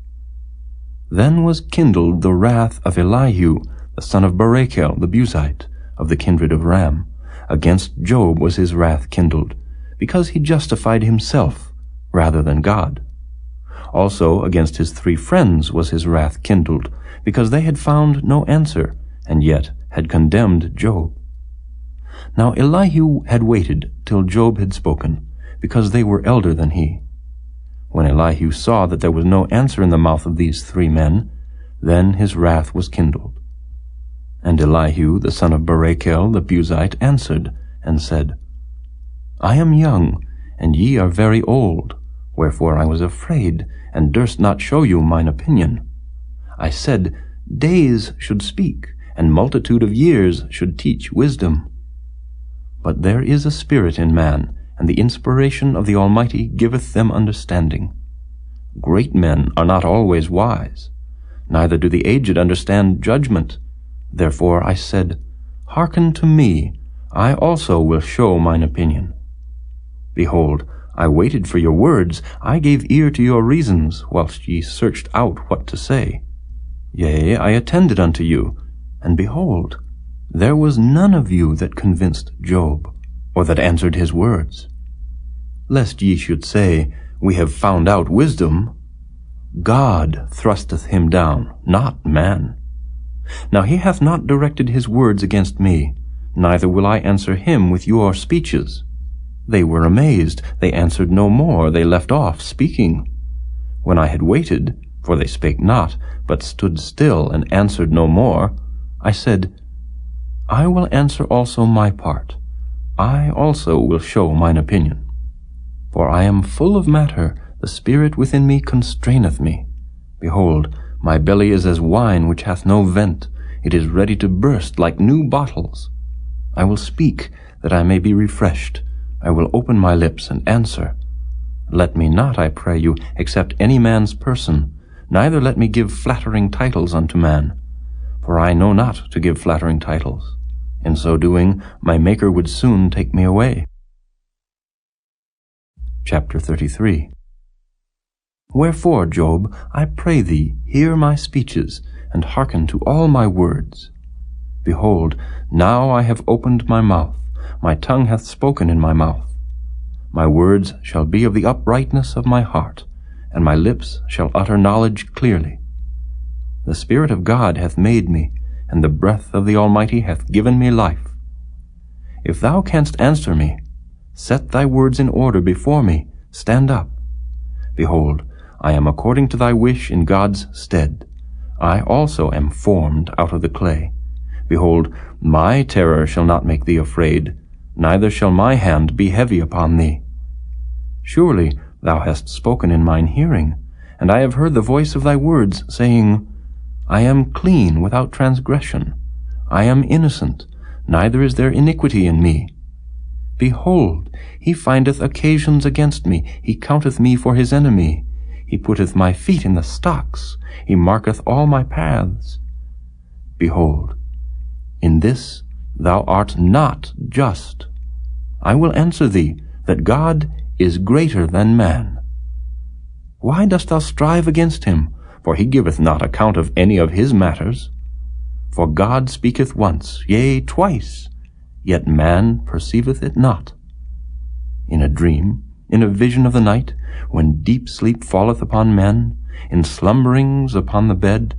Then was kindled the wrath of Elihu, the son of Barachel the Buzite, of the kindred of Ram. Against Job was his wrath kindled, because he justified himself rather than God. Also against his 3 friends was his wrath kindled, because they had found no answer, and yet had condemned Job. Now Elihu had waited till Job had spoken, because they were elder than he. When Elihu saw that there was no answer in the mouth of these 3 men, then his wrath was kindled. And Elihu the son of Barachel the Buzite answered, and said, I am young, and ye are very old, wherefore I was afraid, and durst not show you mine opinion. I said, days should speak, and multitude of years should teach wisdom. But there is a spirit in man, and the inspiration of the Almighty giveth them understanding. Great men are not always wise, neither do the aged understand judgment. Therefore I said, hearken to me, I also will show mine opinion. Behold, I waited for your words, I gave ear to your reasons, whilst ye searched out what to say. Yea, I attended unto you, and behold, there was none of you that convinced Job, or that answered his words. Lest ye should say, we have found out wisdom, God thrusteth him down, not man. Now he hath not directed his words against me, neither will I answer him with your speeches. They were amazed, they answered no more, they left off speaking. When I had waited, for they spake not, but stood still and answered no more, I said, I will answer also my part. I also will show mine opinion. For I am full of matter, the spirit within me constraineth me. Behold, my belly is as wine which hath no vent, it is ready to burst like new bottles. I will speak, that I may be refreshed. I will open my lips and answer. Let me not, I pray you, accept any man's person, neither let me give flattering titles unto man. For I know not to give flattering titles. In so doing, my Maker would soon take me away. Chapter 33. Wherefore, Job, I pray thee, hear my speeches, and hearken to all my words. Behold, now I have opened my mouth, my tongue hath spoken in my mouth. My words shall be of the uprightness of my heart, and my lips shall utter knowledge clearly. The Spirit of God hath made me, and the breath of the Almighty hath given me life. If thou canst answer me, set thy words in order before me, stand up. Behold, I am according to thy wish in God's stead. I also am formed out of the clay. Behold, my terror shall not make thee afraid, neither shall my hand be heavy upon thee. Surely thou hast spoken in mine hearing, and I have heard the voice of thy words, saying, I am clean without transgression. I am innocent, neither is there iniquity in me. Behold, he findeth occasions against me, he counteth me for his enemy. He putteth my feet in the stocks, he marketh all my paths. Behold, in this thou art not just. I will answer thee, that God is greater than man. Why dost thou strive against him? For he giveth not account of any of his matters. For God speaketh once, yea, twice, yet man perceiveth it not. In a dream, in a vision of the night, when deep sleep falleth upon men, in slumberings upon the bed,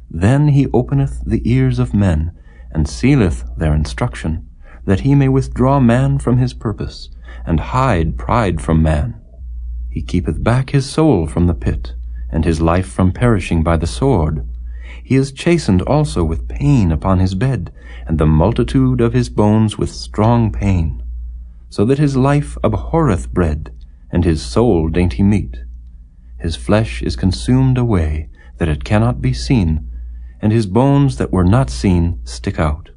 then he openeth the ears of men, and sealeth their instruction, that he may withdraw man from his purpose, and hide pride from man. He keepeth back his soul from the pit, and his life from perishing by the sword. He is chastened also with pain upon his bed, and the multitude of his bones with strong pain, so that his life abhorreth bread, and his soul dainty meat. His flesh is consumed away, that it cannot be seen, and his bones that were not seen stick out.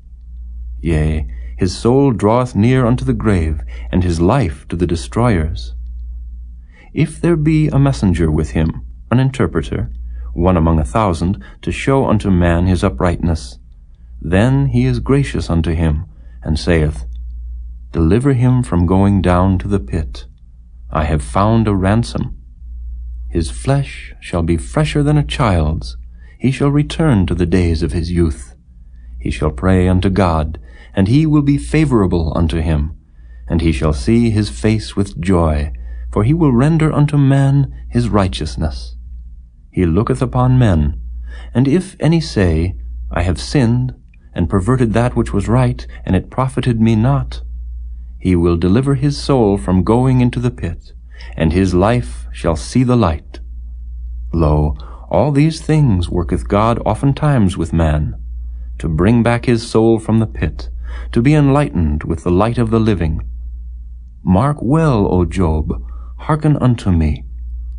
Yea, his soul draweth near unto the grave, and his life to the destroyers. If there be a messenger with him, an interpreter, one among 1,000, to show unto man his uprightness, then he is gracious unto him, and saith, Deliver him from going down to the pit. I have found a ransom. His flesh shall be fresher than a child's. He shall return to the days of his youth. He shall pray unto God, and he will be favorable unto him, and he shall see his face with joy, for he will render unto man his righteousness. He looketh upon men, and if any say, I have sinned, and perverted that which was right, and it profited me not, he will deliver his soul from going into the pit, and his life shall see the light. Lo, all these things worketh God oftentimes with man, to bring back his soul from the pit, to be enlightened with the light of the living. Mark well, O Job, hearken unto me.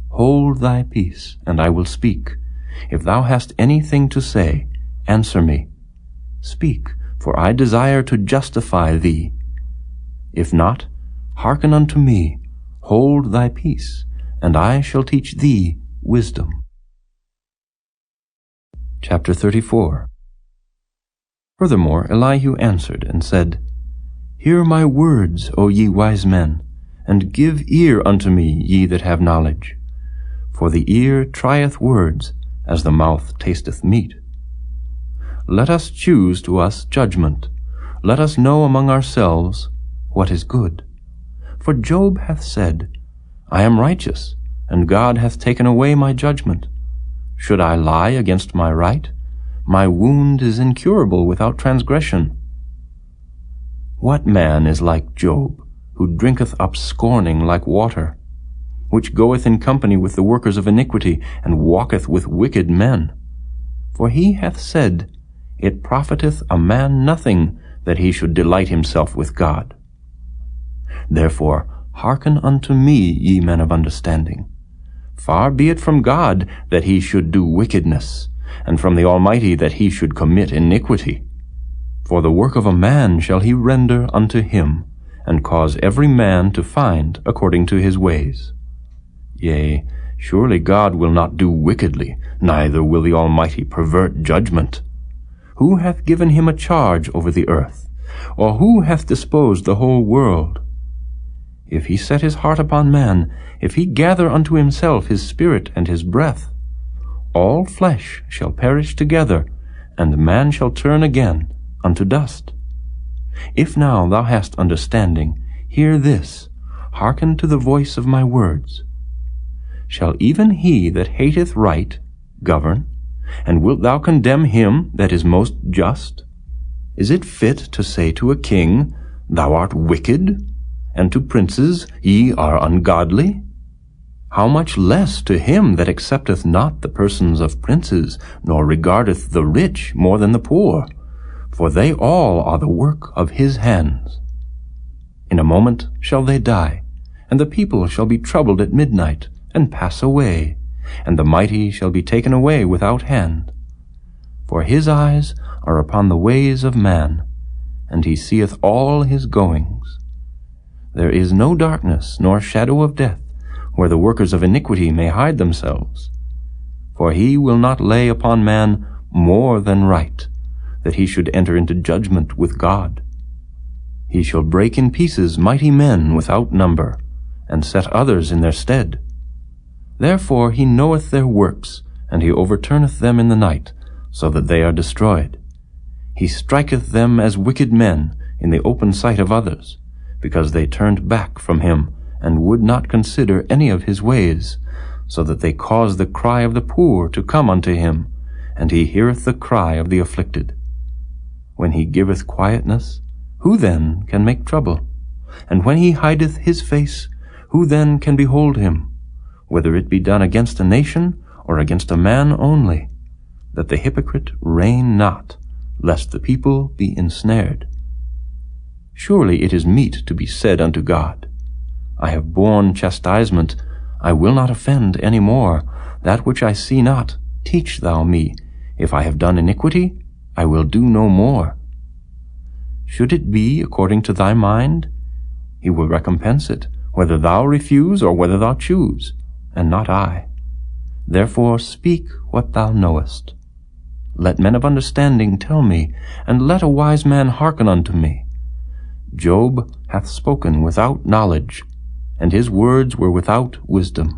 Hold thy peace, and I will speak. If thou hast anything to say, answer me. Speak, for I desire to justify thee. If not, hearken unto me. Hold thy peace, and I shall teach thee wisdom. Chapter 34. Furthermore Elihu answered and said, Hear my words, O ye wise men, and give ear unto me, ye that have knowledge. For the ear trieth words, as the mouth tasteth meat. Let us choose to us judgment. Let us know among ourselves what is good. For Job hath said, I am righteous, and God hath taken away my judgment. Should I lie against my right? My wound is incurable without transgression. What man is like Job, who drinketh up scorning like water, which goeth in company with the workers of iniquity, and walketh with wicked men? For he hath said, It profiteth a man nothing that he should delight himself with God. Therefore hearken unto me, ye men of understanding. Far be it from God that he should do wickedness, and from the Almighty that he should commit iniquity. For the work of a man shall he render unto him, and cause every man to find according to his ways. Yea, surely God will not do wickedly, neither will the Almighty pervert judgment. Who hath given him a charge over the earth? Or who hath disposed the whole world? If he set his heart upon man, if he gather unto himself his spirit and his breath, all flesh shall perish together, and man shall turn again unto dust. If now thou hast understanding, hear this, hearken to the voice of my words. Shall even he that hateth right govern? And wilt thou condemn him that is most just? Is it fit to say to a king, Thou art wicked, and to princes, Ye are ungodly? How much less to him that accepteth not the persons of princes, nor regardeth the rich more than the poor? For they all are the work of his hands. In a moment shall they die, and the people shall be troubled at midnight, and pass away, and the mighty shall be taken away without hand. For his eyes are upon the ways of man, and he seeth all his goings. There is no darkness nor shadow of death, where the workers of iniquity may hide themselves. For he will not lay upon man more than right, that he should enter into judgment with God. He shall break in pieces mighty men without number, and set others in their stead. Therefore he knoweth their works, and he overturneth them in the night, so that they are destroyed. He striketh them as wicked men in the open sight of others, because they turned back from him, and would not consider any of his ways, so that they cause the cry of the poor to come unto him, and he heareth the cry of the afflicted. When he giveth quietness, who then can make trouble? And when he hideth his face, who then can behold him? Whether it be done against a nation, or against a man only, that the hypocrite reign not, lest the people be ensnared. Surely it is meet to be said unto God, I have borne chastisement, I will not offend any more. That which I see not, Teach thou me. If I have done iniquity, I will do no more. Should it be according to thy mind, he will recompense it, whether thou refuse or whether thou choose, and not I. Therefore speak what thou knowest. Let men of understanding tell me, and let a wise man hearken unto me. Job hath spoken without knowledge, and his words were without wisdom.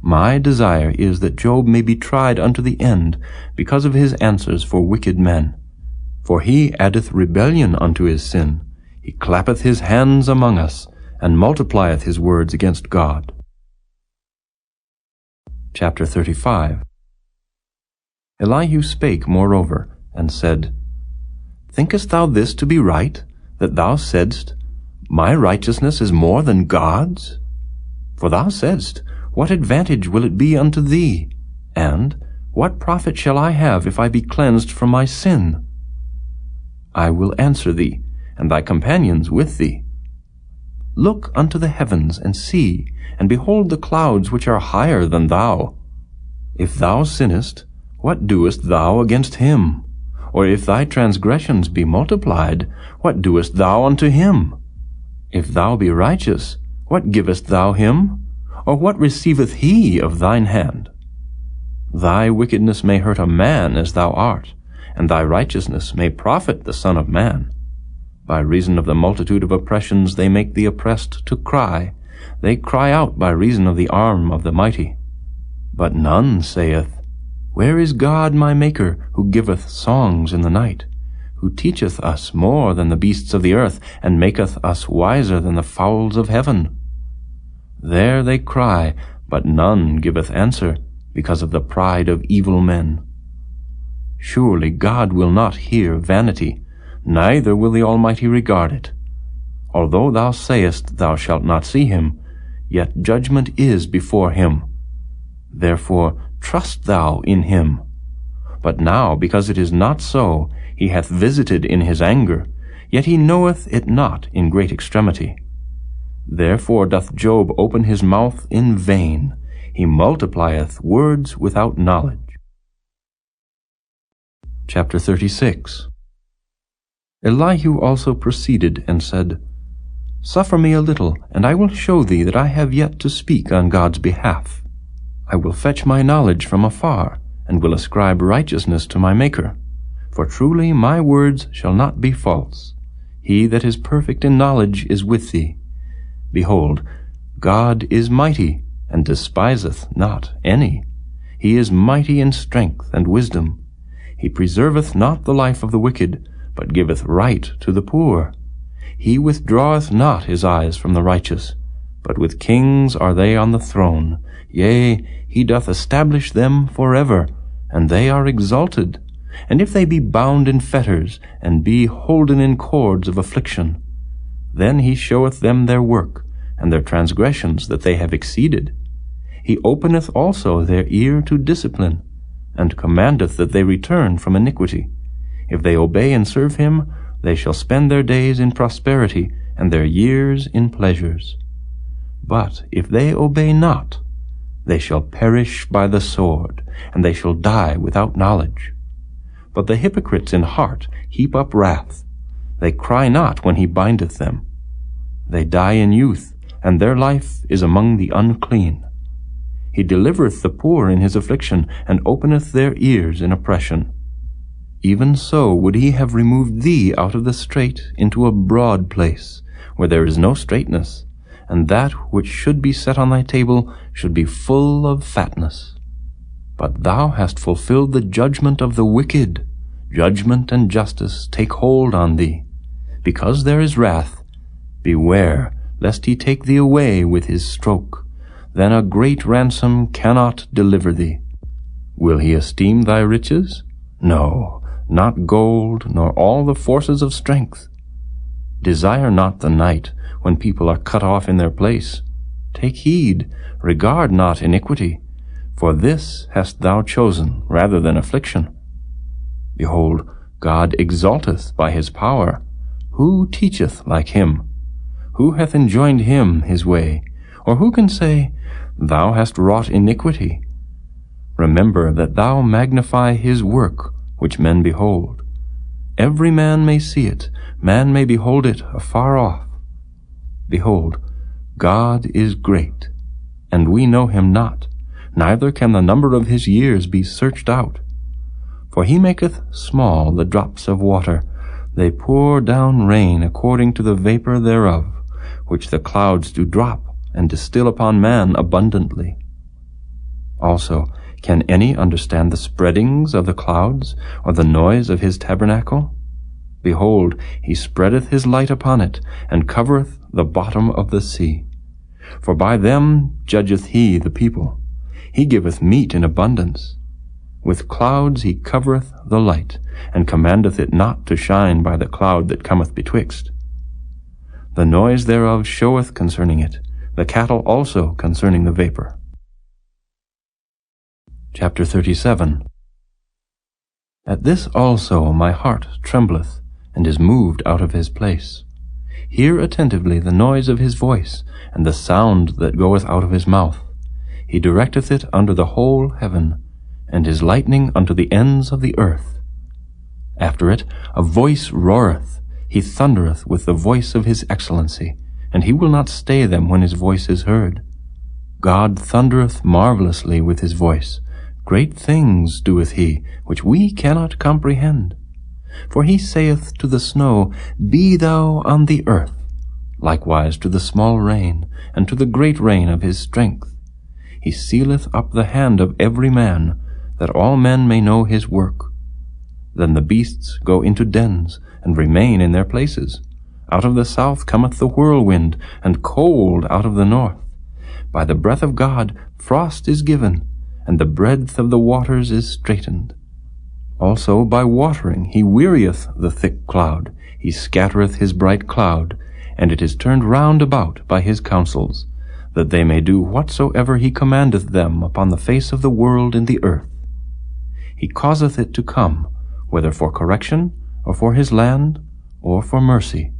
My desire is that Job may be tried unto the end, because of his answers for wicked men. For he addeth rebellion unto his sin. He clappeth his hands among us, and multiplieth his words against God. Chapter 35. Elihu spake moreover, and said, Thinkest thou this to be right, that thou saidst, My righteousness is more than God's? For thou saidst, What advantage will it be unto thee? And, What profit shall I have if I be cleansed from my sin? I will answer thee, and thy companions with thee. Look unto the heavens, and see, and behold the clouds which are higher than thou. If thou sinnest, what doest thou against him? Or if thy transgressions be multiplied, what doest thou unto him? If thou be righteous, what givest thou him? Or what receiveth he of thine hand? Thy wickedness may hurt a man as thou art, and thy righteousness may profit the Son of Man. By reason of the multitude of oppressions they make the oppressed to cry. They cry out by reason of the arm of the mighty. But none saith, Where is God my Maker, who giveth songs in the night, who teacheth us more than the beasts of the earth, and maketh us wiser than the fowls of heaven? There they cry, but none giveth answer, because of the pride of evil men. Surely God will not hear vanity, neither will the Almighty regard it. Although thou sayest thou shalt not see him, yet judgment is before him. Therefore trust thou in him. But now, because it is not so, he hath visited in his anger, yet he knoweth it not in great extremity. Therefore doth Job open his mouth in vain. He multiplieth words without knowledge. Chapter 36. Elihu also proceeded and said, Suffer me a little, and I will show thee that I have yet to speak on God's behalf. I will fetch my knowledge from afar, and will ascribe righteousness to my Maker. For truly my words shall not be false. He that is perfect in knowledge is with thee. Behold, God is mighty, and despiseth not any. He is mighty in strength and wisdom. He preserveth not the life of the wicked, but giveth right to the poor. He withdraweth not his eyes from the righteous, but with kings are they on the throne. Yea, he doth establish them forever, and they are exalted. And if they be bound in fetters, and be holden in cords of affliction, then he showeth them their work, and their transgressions that they have exceeded. He openeth also their ear to discipline, and commandeth that they return from iniquity. If they obey and serve him, they shall spend their days in prosperity, and their years in pleasures. But if they obey not, they shall perish by the sword, and they shall die without knowledge. But the hypocrites in heart heap up wrath. They cry not when he bindeth them. They die in youth, and their life is among the unclean. He delivereth the poor in his affliction, and openeth their ears in oppression. Even so would he have removed thee out of the strait into a broad place, where there is no straightness, and that which should be set on thy table should be full of fatness. But thou hast fulfilled the judgment of the wicked. Judgment and justice take hold on thee. Because there is wrath, beware lest he take thee away with his stroke. Then a great ransom cannot deliver thee. Will he esteem thy riches? No, not gold, nor all the forces of strength. Desire not the night, when people are cut off in their place. Take heed, regard not iniquity, for this hast thou chosen rather than affliction. Behold, God exalteth by his power. Who teacheth like him? Who hath enjoined him his way? Or who can say, Thou hast wrought iniquity? Remember that thou magnify his work, which men behold. Every man may see it, man may behold it afar off. Behold, God is great, and we know him not, neither can the number of his years be searched out. For he maketh small the drops of water, they pour down rain according to the vapor thereof, which the clouds do drop, and distill upon man abundantly. Also, can any understand the spreadings of the clouds, or the noise of his tabernacle? Behold, he spreadeth his light upon it, and covereth the bottom of the sea. For by them judgeth he the people. He giveth meat in abundance. With clouds he covereth the light, and commandeth it not to shine by the cloud that cometh betwixt. The noise thereof showeth concerning it, the cattle also concerning the vapor. Chapter 37. At this also my heart trembleth, and is moved out of his place. Hear attentively the noise of his voice, and the sound that goeth out of his mouth. He directeth it under the whole heaven, and his lightning unto the ends of the earth. After it a voice roareth, he thundereth with the voice of his excellency, and he will not stay them when his voice is heard. God thundereth marvelously with his voice. Great things doeth he, which we cannot comprehend. For he saith to the snow, Be thou on the earth, likewise to the small rain, and to the great rain of his strength. He sealeth up the hand of every man, that all men may know his work. Then the beasts go into dens, and remain in their places. Out of the south cometh the whirlwind, and cold out of the north. By the breath of God frost is given, and the breadth of the waters is straitened. Also by watering he wearieth the thick cloud, he scattereth his bright cloud, and it is turned round about by his counsels, that they may do whatsoever he commandeth them upon the face of the world in the earth. He causeth it to come, whether for correction, or for his land, or for mercy.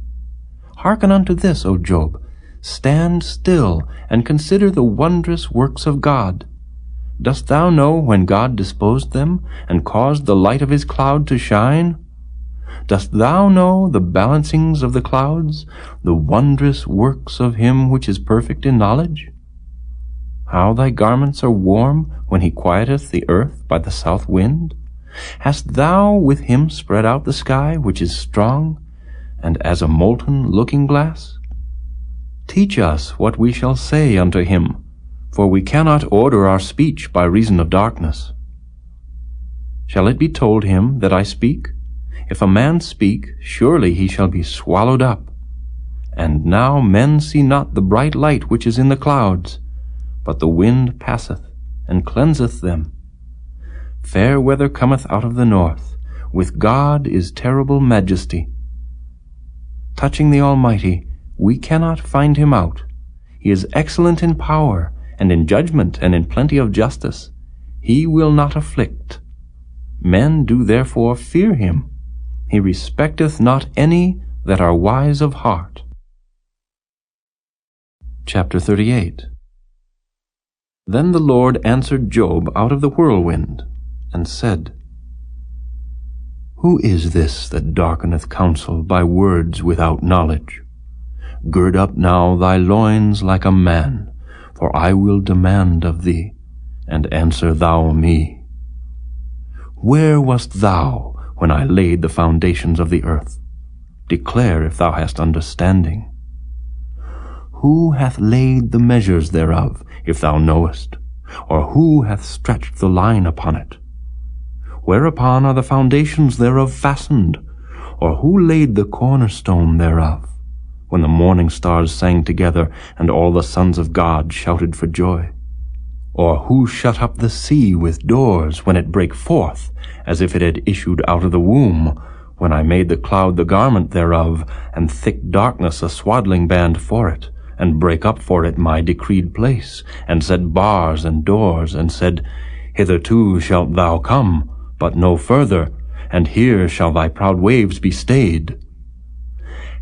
Hearken unto this, O Job. Stand still, and consider the wondrous works of God. Dost thou know when God disposed them, and caused the light of his cloud to shine? Dost thou know the balancings of the clouds, the wondrous works of him which is perfect in knowledge? How thy garments are warm when he quieteth the earth by the south wind? Hast thou with him spread out the sky, which is strong, and as a molten looking-glass? Teach us what we shall say unto him, for we cannot order our speech by reason of darkness. Shall it be told him that I speak? If a man speak, surely he shall be swallowed up. And now men see not the bright light which is in the clouds, but the wind passeth, and cleanseth them. Fair weather cometh out of the north, with God is terrible majesty. Touching the Almighty, we cannot find him out. He is excellent in power, and in judgment, and in plenty of justice. He will not afflict. Men do therefore fear him. He respecteth not any that are wise of heart. Chapter 38. Then the Lord answered Job out of the whirlwind, and said, Who is this that darkeneth counsel by words without knowledge? Gird up now thy loins like a man, for I will demand of thee, and answer thou me. Where wast thou when I laid the foundations of the earth? Declare if thou hast understanding. Who hath laid the measures thereof, if thou knowest? Or who hath stretched the line upon it? Whereupon are the foundations thereof fastened? Or who laid the cornerstone thereof? When the morning stars sang together, and all the sons of God shouted for joy? Or who shut up the sea with doors, when it brake forth, as if it had issued out of the womb, when I made the cloud the garment thereof, and thick darkness a swaddling band for it, and brake up for it my decreed place, and set bars and doors, and said, Hitherto shalt thou come, but no further, and here shall thy proud waves be stayed.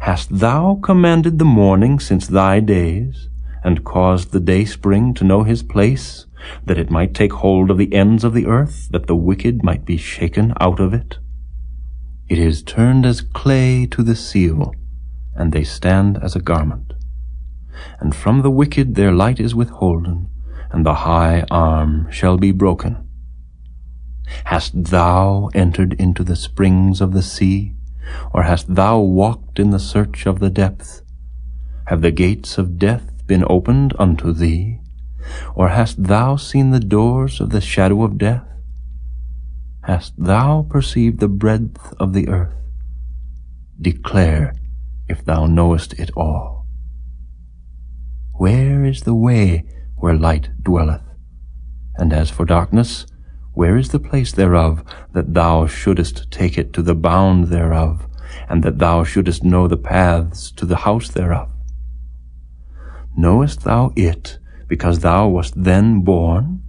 Hast thou commanded the morning since thy days, and caused the dayspring to know his place, that it might take hold of the ends of the earth, that the wicked might be shaken out of it? It is turned as clay to the seal, and they stand as a garment. And from the wicked their light is withholden, and the high arm shall be broken. Hast thou entered into the springs of the sea, or hast thou walked in the search of the depth? Have the gates of death been opened unto thee? Or hast thou seen the doors of the shadow of death? Hast thou perceived the breadth of the earth? Declare, if thou knowest it all. Where is the way where light dwelleth? And as for darkness, where is the place thereof, that thou shouldest take it to the bound thereof, and that thou shouldest know the paths to the house thereof? Knowest thou it, because thou wast then born,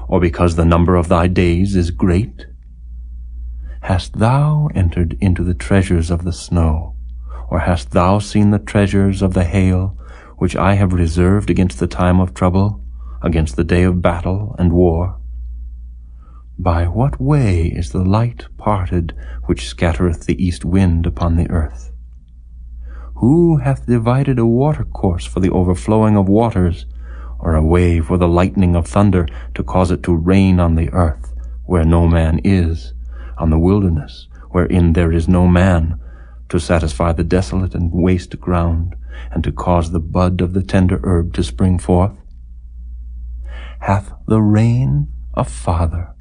or because the number of thy days is great? Hast thou entered into the treasures of the snow, or hast thou seen the treasures of the hail, which I have reserved against the time of trouble, against the day of battle and war? By what way is the light parted, which scattereth the east wind upon the earth? Who hath divided a watercourse for the overflowing of waters, or a way for the lightning of thunder, to cause it to rain on the earth, where no man is, on the wilderness, wherein there is no man, to satisfy the desolate and waste ground, and to cause the bud of the tender herb to spring forth? Hath the rain a father?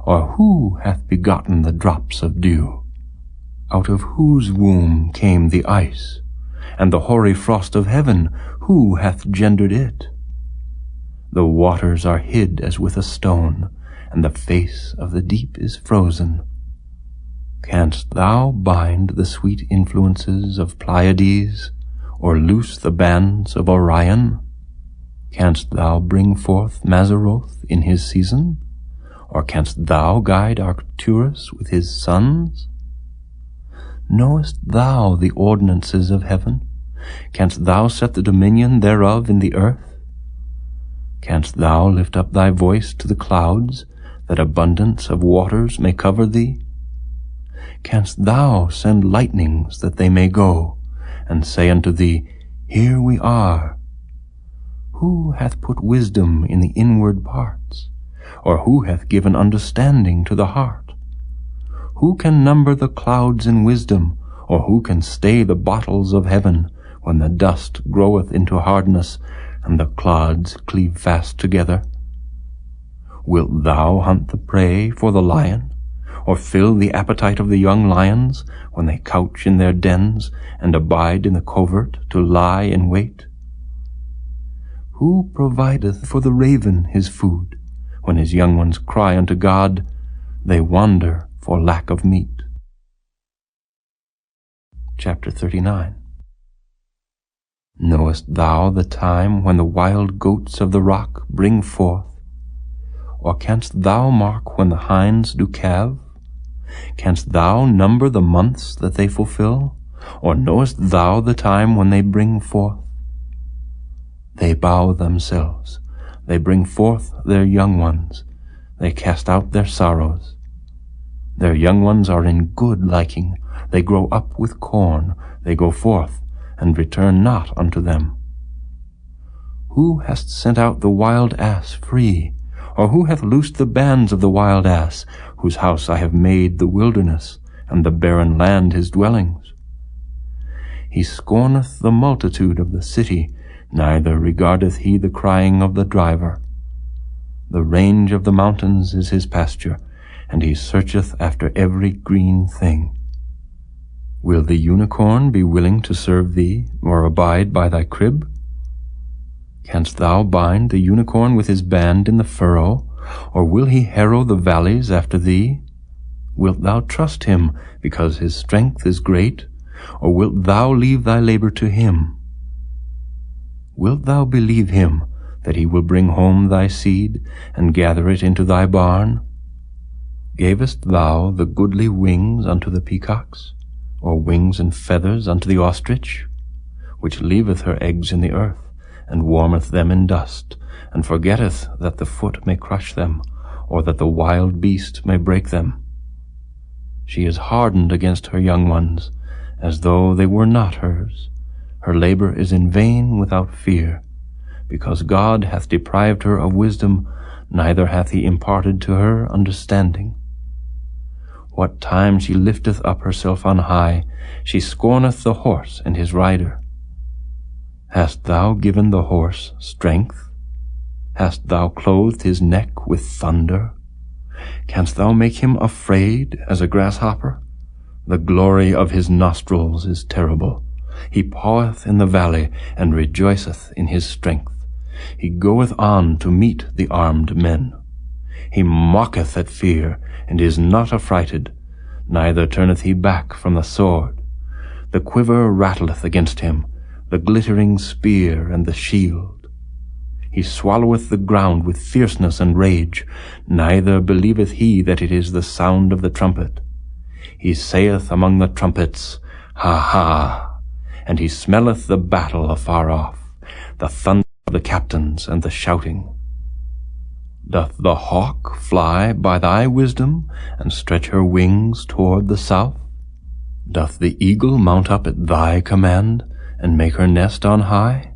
Or who hath begotten the drops of dew? Out of whose womb came the ice? And the hoary frost of heaven, who hath gendered it? The waters are hid as with a stone, and the face of the deep is frozen. Canst thou bind the sweet influences of Pleiades, or loose the bands of Orion? Canst thou bring forth Mazzaroth in his season? Or canst thou guide Arcturus with his sons? Knowest thou the ordinances of heaven? Canst thou set the dominion thereof in the earth? Canst thou lift up thy voice to the clouds, that abundance of waters may cover thee? Canst thou send lightnings that they may go, and say unto thee, Here we are? Who hath put wisdom in the inward parts? Or who hath given understanding to the heart? Who can number the clouds in wisdom, or who can stay the bottles of heaven, when the dust groweth into hardness, and the clods cleave fast together? Wilt thou hunt the prey for the lion, or fill the appetite of the young lions, when they couch in their dens, and abide in the covert to lie in wait? Who provideth for the raven his food? When his young ones cry unto God, they wander for lack of meat. Chapter 39. Knowest thou the time when the wild goats of the rock bring forth? Or canst thou mark when the hinds do calve? Canst thou number the months that they fulfill? Or knowest thou the time when they bring forth? They bow themselves. They bring forth their young ones. They cast out their sorrows. Their young ones are in good liking. They grow up with corn. They go forth, and return not unto them. Who hast sent out the wild ass free? Or who hath loosed the bands of the wild ass, whose house I have made the wilderness, and the barren land his dwellings? He scorneth the multitude of the city, neither regardeth he the crying of the driver. The range of the mountains is his pasture, and he searcheth after every green thing. Will the unicorn be willing to serve thee, or abide by thy crib? Canst thou bind the unicorn with his band in the furrow, or will he harrow the valleys after thee? Wilt thou trust him, because his strength is great, or wilt thou leave thy labor to him? Wilt thou believe him, that he will bring home thy seed, and gather it into thy barn? Gavest thou the goodly wings unto the peacocks, or wings and feathers unto the ostrich, which leaveth her eggs in the earth, and warmeth them in dust, and forgetteth that the foot may crush them, or that the wild beast may break them. She is hardened against her young ones, as though they were not hers. Her labor is in vain without fear, because God hath deprived her of wisdom, neither hath he imparted to her understanding. What time she lifteth up herself on high, she scorneth the horse and his rider. Hast thou given the horse strength? Hast thou clothed his neck with thunder? Canst thou make him afraid as a grasshopper? The glory of his nostrils is terrible. He paweth in the valley, and rejoiceth in his strength. He goeth on to meet the armed men. He mocketh at fear, and is not affrighted, neither turneth he back from the sword. The quiver rattleth against him, the glittering spear and the shield. He swalloweth the ground with fierceness and rage, neither believeth he that it is the sound of the trumpet. He saith among the trumpets, Ha, ha! And he smelleth the battle afar off, the thunder of the captains and the shouting. Doth the hawk fly by thy wisdom, and stretch her wings toward the south? Doth the eagle mount up at thy command, and make her nest on high?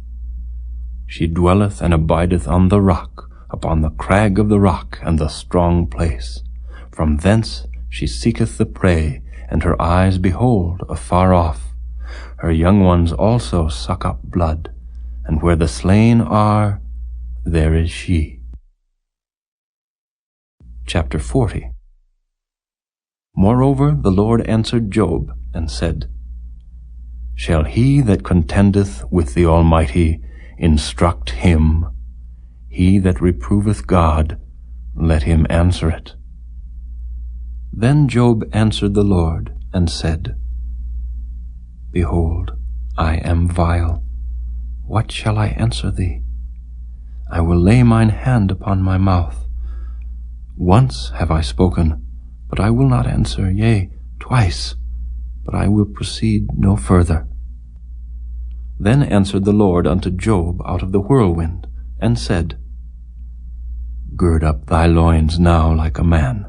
She dwelleth and abideth on the rock, upon the crag of the rock and the strong place. From thence she seeketh the prey, and her eyes behold afar off. Her young ones also suck up blood, and where the slain are, there is she. Chapter 40. Moreover the Lord answered Job, and said, Shall he that contendeth with the Almighty instruct him? He that reproveth God, let him answer it. Then Job answered the Lord, and said, Behold, I am vile. What shall I answer thee? I will lay mine hand upon my mouth. Once have I spoken, but I will not answer, yea, twice, but I will proceed no further. Then answered the Lord unto Job out of the whirlwind, and said, Gird up thy loins now like a man.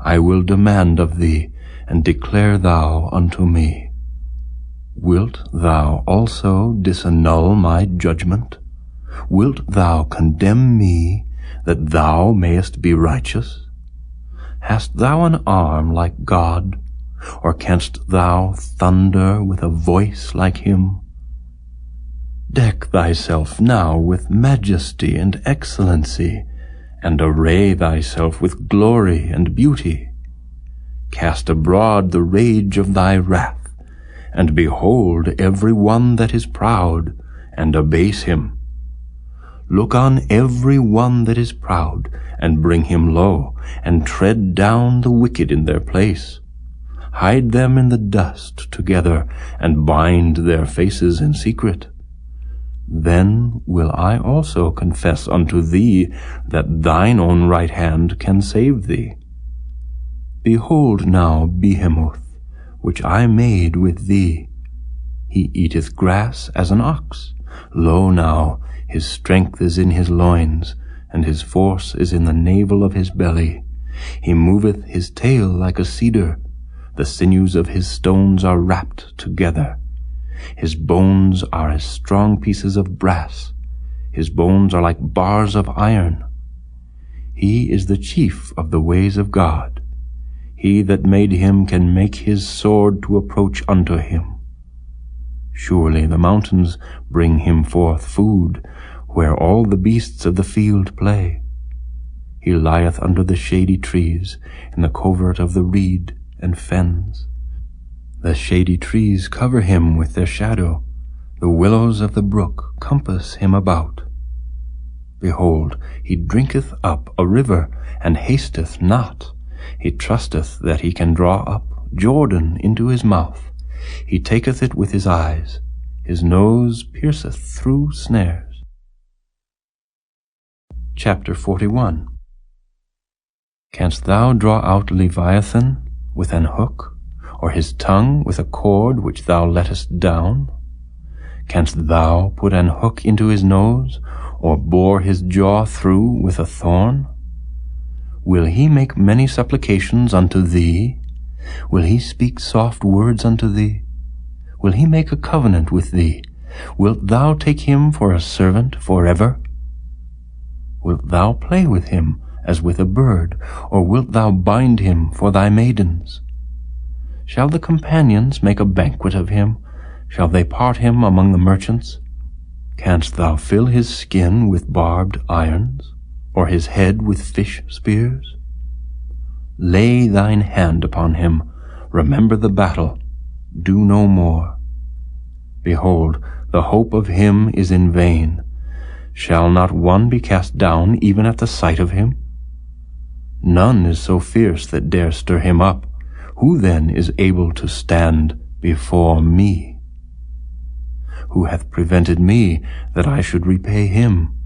I will demand of thee, and declare thou unto me. Wilt thou also disannul my judgment? Wilt thou condemn me, that thou mayest be righteous? Hast thou an arm like God, or canst thou thunder with a voice like him? Deck thyself now with majesty and excellency, and array thyself with glory and beauty. Cast abroad the rage of thy wrath, and behold every one that is proud, and abase him. Look on every one that is proud, and bring him low, and tread down the wicked in their place. Hide them in the dust together, and bind their faces in secret. Then will I also confess unto thee that thine own right hand can save thee. Behold now Behemoth, which I made with thee. He eateth grass as an ox. Lo now, his strength is in his loins, and his force is in the navel of his belly. He moveth his tail like a cedar. The sinews of his stones are wrapped together. His bones are as strong pieces of brass. His bones are like bars of iron. He is the chief of the ways of God. He that made him can make his sword to approach unto him. Surely the mountains bring him forth food, where all the beasts of the field play. He lieth under the shady trees, in the covert of the reed and fens. The shady trees cover him with their shadow. The willows of the brook compass him about. Behold, he drinketh up a river, and hasteth not. He trusteth that he can draw up Jordan into his mouth. He taketh it with his eyes. His nose pierceth through snares. Chapter 41. Canst thou draw out Leviathan with an hook, or his tongue with a cord which thou lettest down? Canst thou put an hook into his nose, or bore his jaw through with a thorn? Will he make many supplications unto thee? Will he speak soft words unto thee? Will he make a covenant with thee? Wilt thou take him for a servant forever? Wilt thou play with him as with a bird, or wilt thou bind him for thy maidens? Shall the companions make a banquet of him? Shall they part him among the merchants? Canst thou fill his skin with barbed irons, or his head with fish spears? Lay thine hand upon him, remember the battle, do no more. Behold, the hope of him is in vain. Shall not one be cast down even at the sight of him? None is so fierce that dare stir him up. Who then is able to stand before me? Who hath prevented me that I should repay him?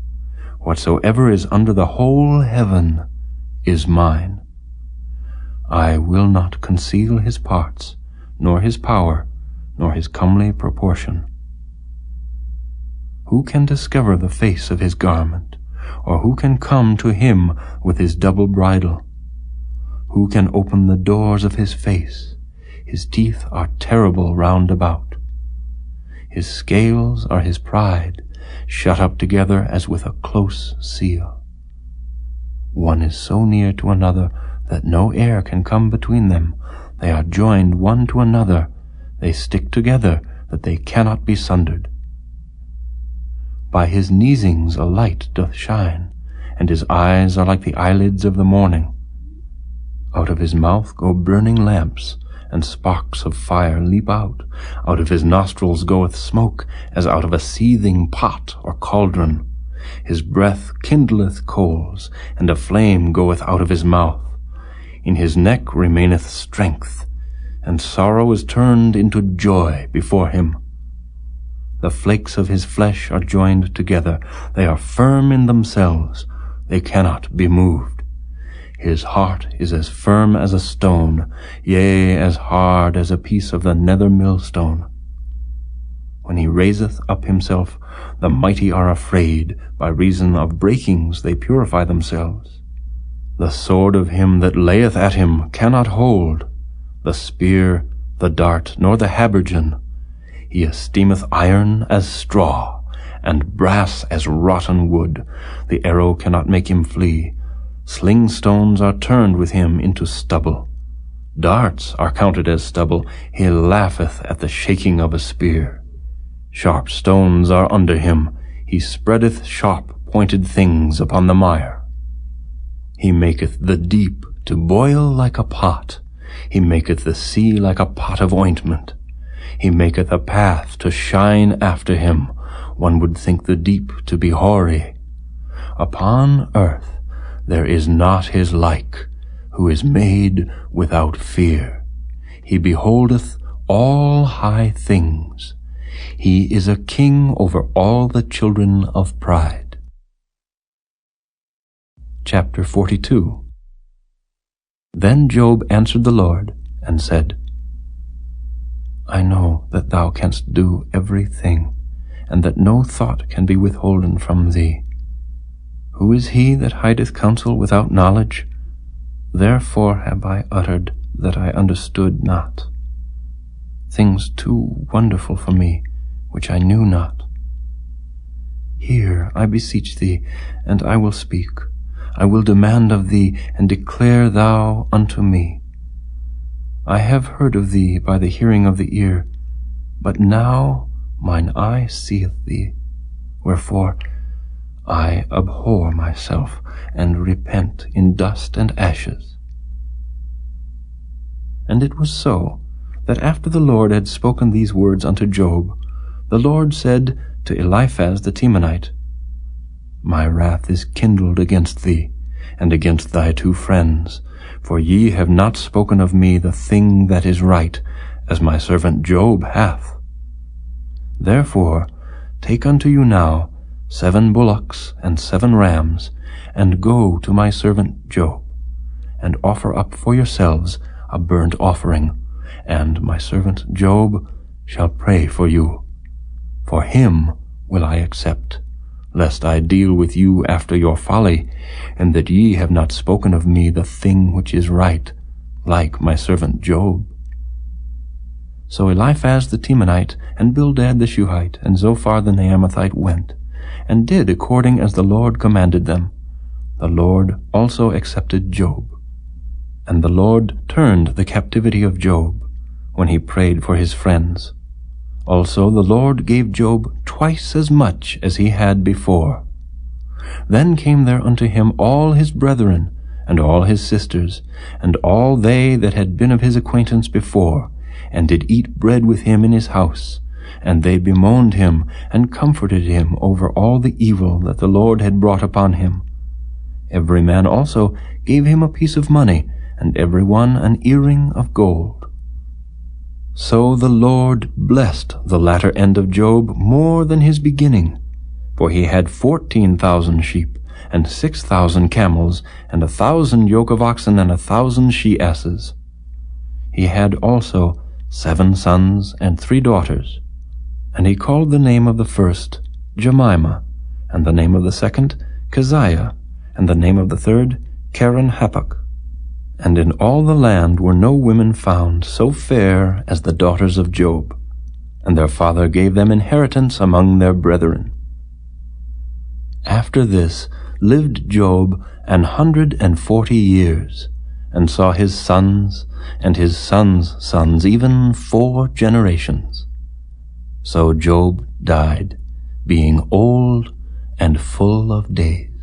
Whatsoever is under the whole heaven is mine. I will not conceal his parts, nor his power, nor his comely proportion. Who can discover the face of his garment, or who can come to him with his double bridle? Who can open the doors of his face? His teeth are terrible round about. His scales are his pride, shut up together as with a close seal. One is so near to another that no air can come between them. They are joined one to another. They stick together that they cannot be sundered. By his neesings a light doth shine, and his eyes are like the eyelids of the morning. Out of his mouth go burning lamps, and sparks of fire leap out. Out of his nostrils goeth smoke, as out of a seething pot or cauldron. His breath kindleth coals, and a flame goeth out of his mouth. In his neck remaineth strength, and sorrow is turned into joy before him. The flakes of his flesh are joined together. They are firm in themselves. They cannot be moved. His heart is as firm as a stone, yea, as hard as a piece of the nether millstone. When he raiseth up himself, the mighty are afraid. By reason of breakings they purify themselves. The sword of him that layeth at him cannot hold, the spear, the dart, nor the habergeon. He esteemeth iron as straw, and brass as rotten wood. The arrow cannot make him flee. Sling stones are turned with him into stubble. Darts are counted as stubble. He laugheth at the shaking of a spear. Sharp stones are under him. He spreadeth sharp-pointed things upon the mire. He maketh the deep to boil like a pot. He maketh the sea like a pot of ointment. He maketh a path to shine after him. One would think the deep to be hoary. Upon earth there is not his like, who is made without fear. He beholdeth all high things. He is a king over all the children of pride. Chapter 42. Then Job answered the Lord, and said, I know that thou canst do everything, and that no thought can be withholden from thee. Who is he that hideth counsel without knowledge? Therefore have I uttered that I understood not. Things too wonderful for me, which I knew not. Hear, I beseech thee, and I will speak. I will demand of thee, and declare thou unto me. I have heard of thee by the hearing of the ear, but now mine eye seeth thee. Wherefore I abhor myself, and repent in dust and ashes. And it was so, that after the Lord had spoken these words unto Job, the Lord said to Eliphaz the Temanite, My wrath is kindled against thee, and against thy 2 friends, for ye have not spoken of me the thing that is right, as my servant Job hath. Therefore take unto you now 7 bullocks and 7 rams, and go to my servant Job, and offer up for yourselves a burnt offering, and my servant Job shall pray for you. For him will I accept, lest I deal with you after your folly, and that ye have not spoken of me the thing which is right, like my servant Job. So Eliphaz the Temanite, and Bildad the Shuhite, and Zophar the Naamathite went, and did according as the Lord commanded them. The Lord also accepted Job. And the Lord turned the captivity of Job, when he prayed for his friends. Also the Lord gave Job twice as much as he had before. Then came there unto him all his brethren, and all his sisters, and all they that had been of his acquaintance before, and did eat bread with him in his house. And they bemoaned him, and comforted him over all the evil that the Lord had brought upon him. Every man also gave him a piece of money, and every one an earring of gold. So the Lord blessed the latter end of Job more than his beginning, for he had 14,000 sheep, and 6,000 camels, and 1,000 yoke of oxen, and 1,000 she-asses. He had also 7 sons and 3 daughters, and he called the name of the first Jemimah, and the name of the second Keziah, and the name of the third Keren-happuch. And in all the land were no women found so fair as the daughters of Job, and their father gave them inheritance among their brethren. After this lived Job 140 years, and saw his sons and his sons' sons, even 4 generations. So Job died, being old and full of days.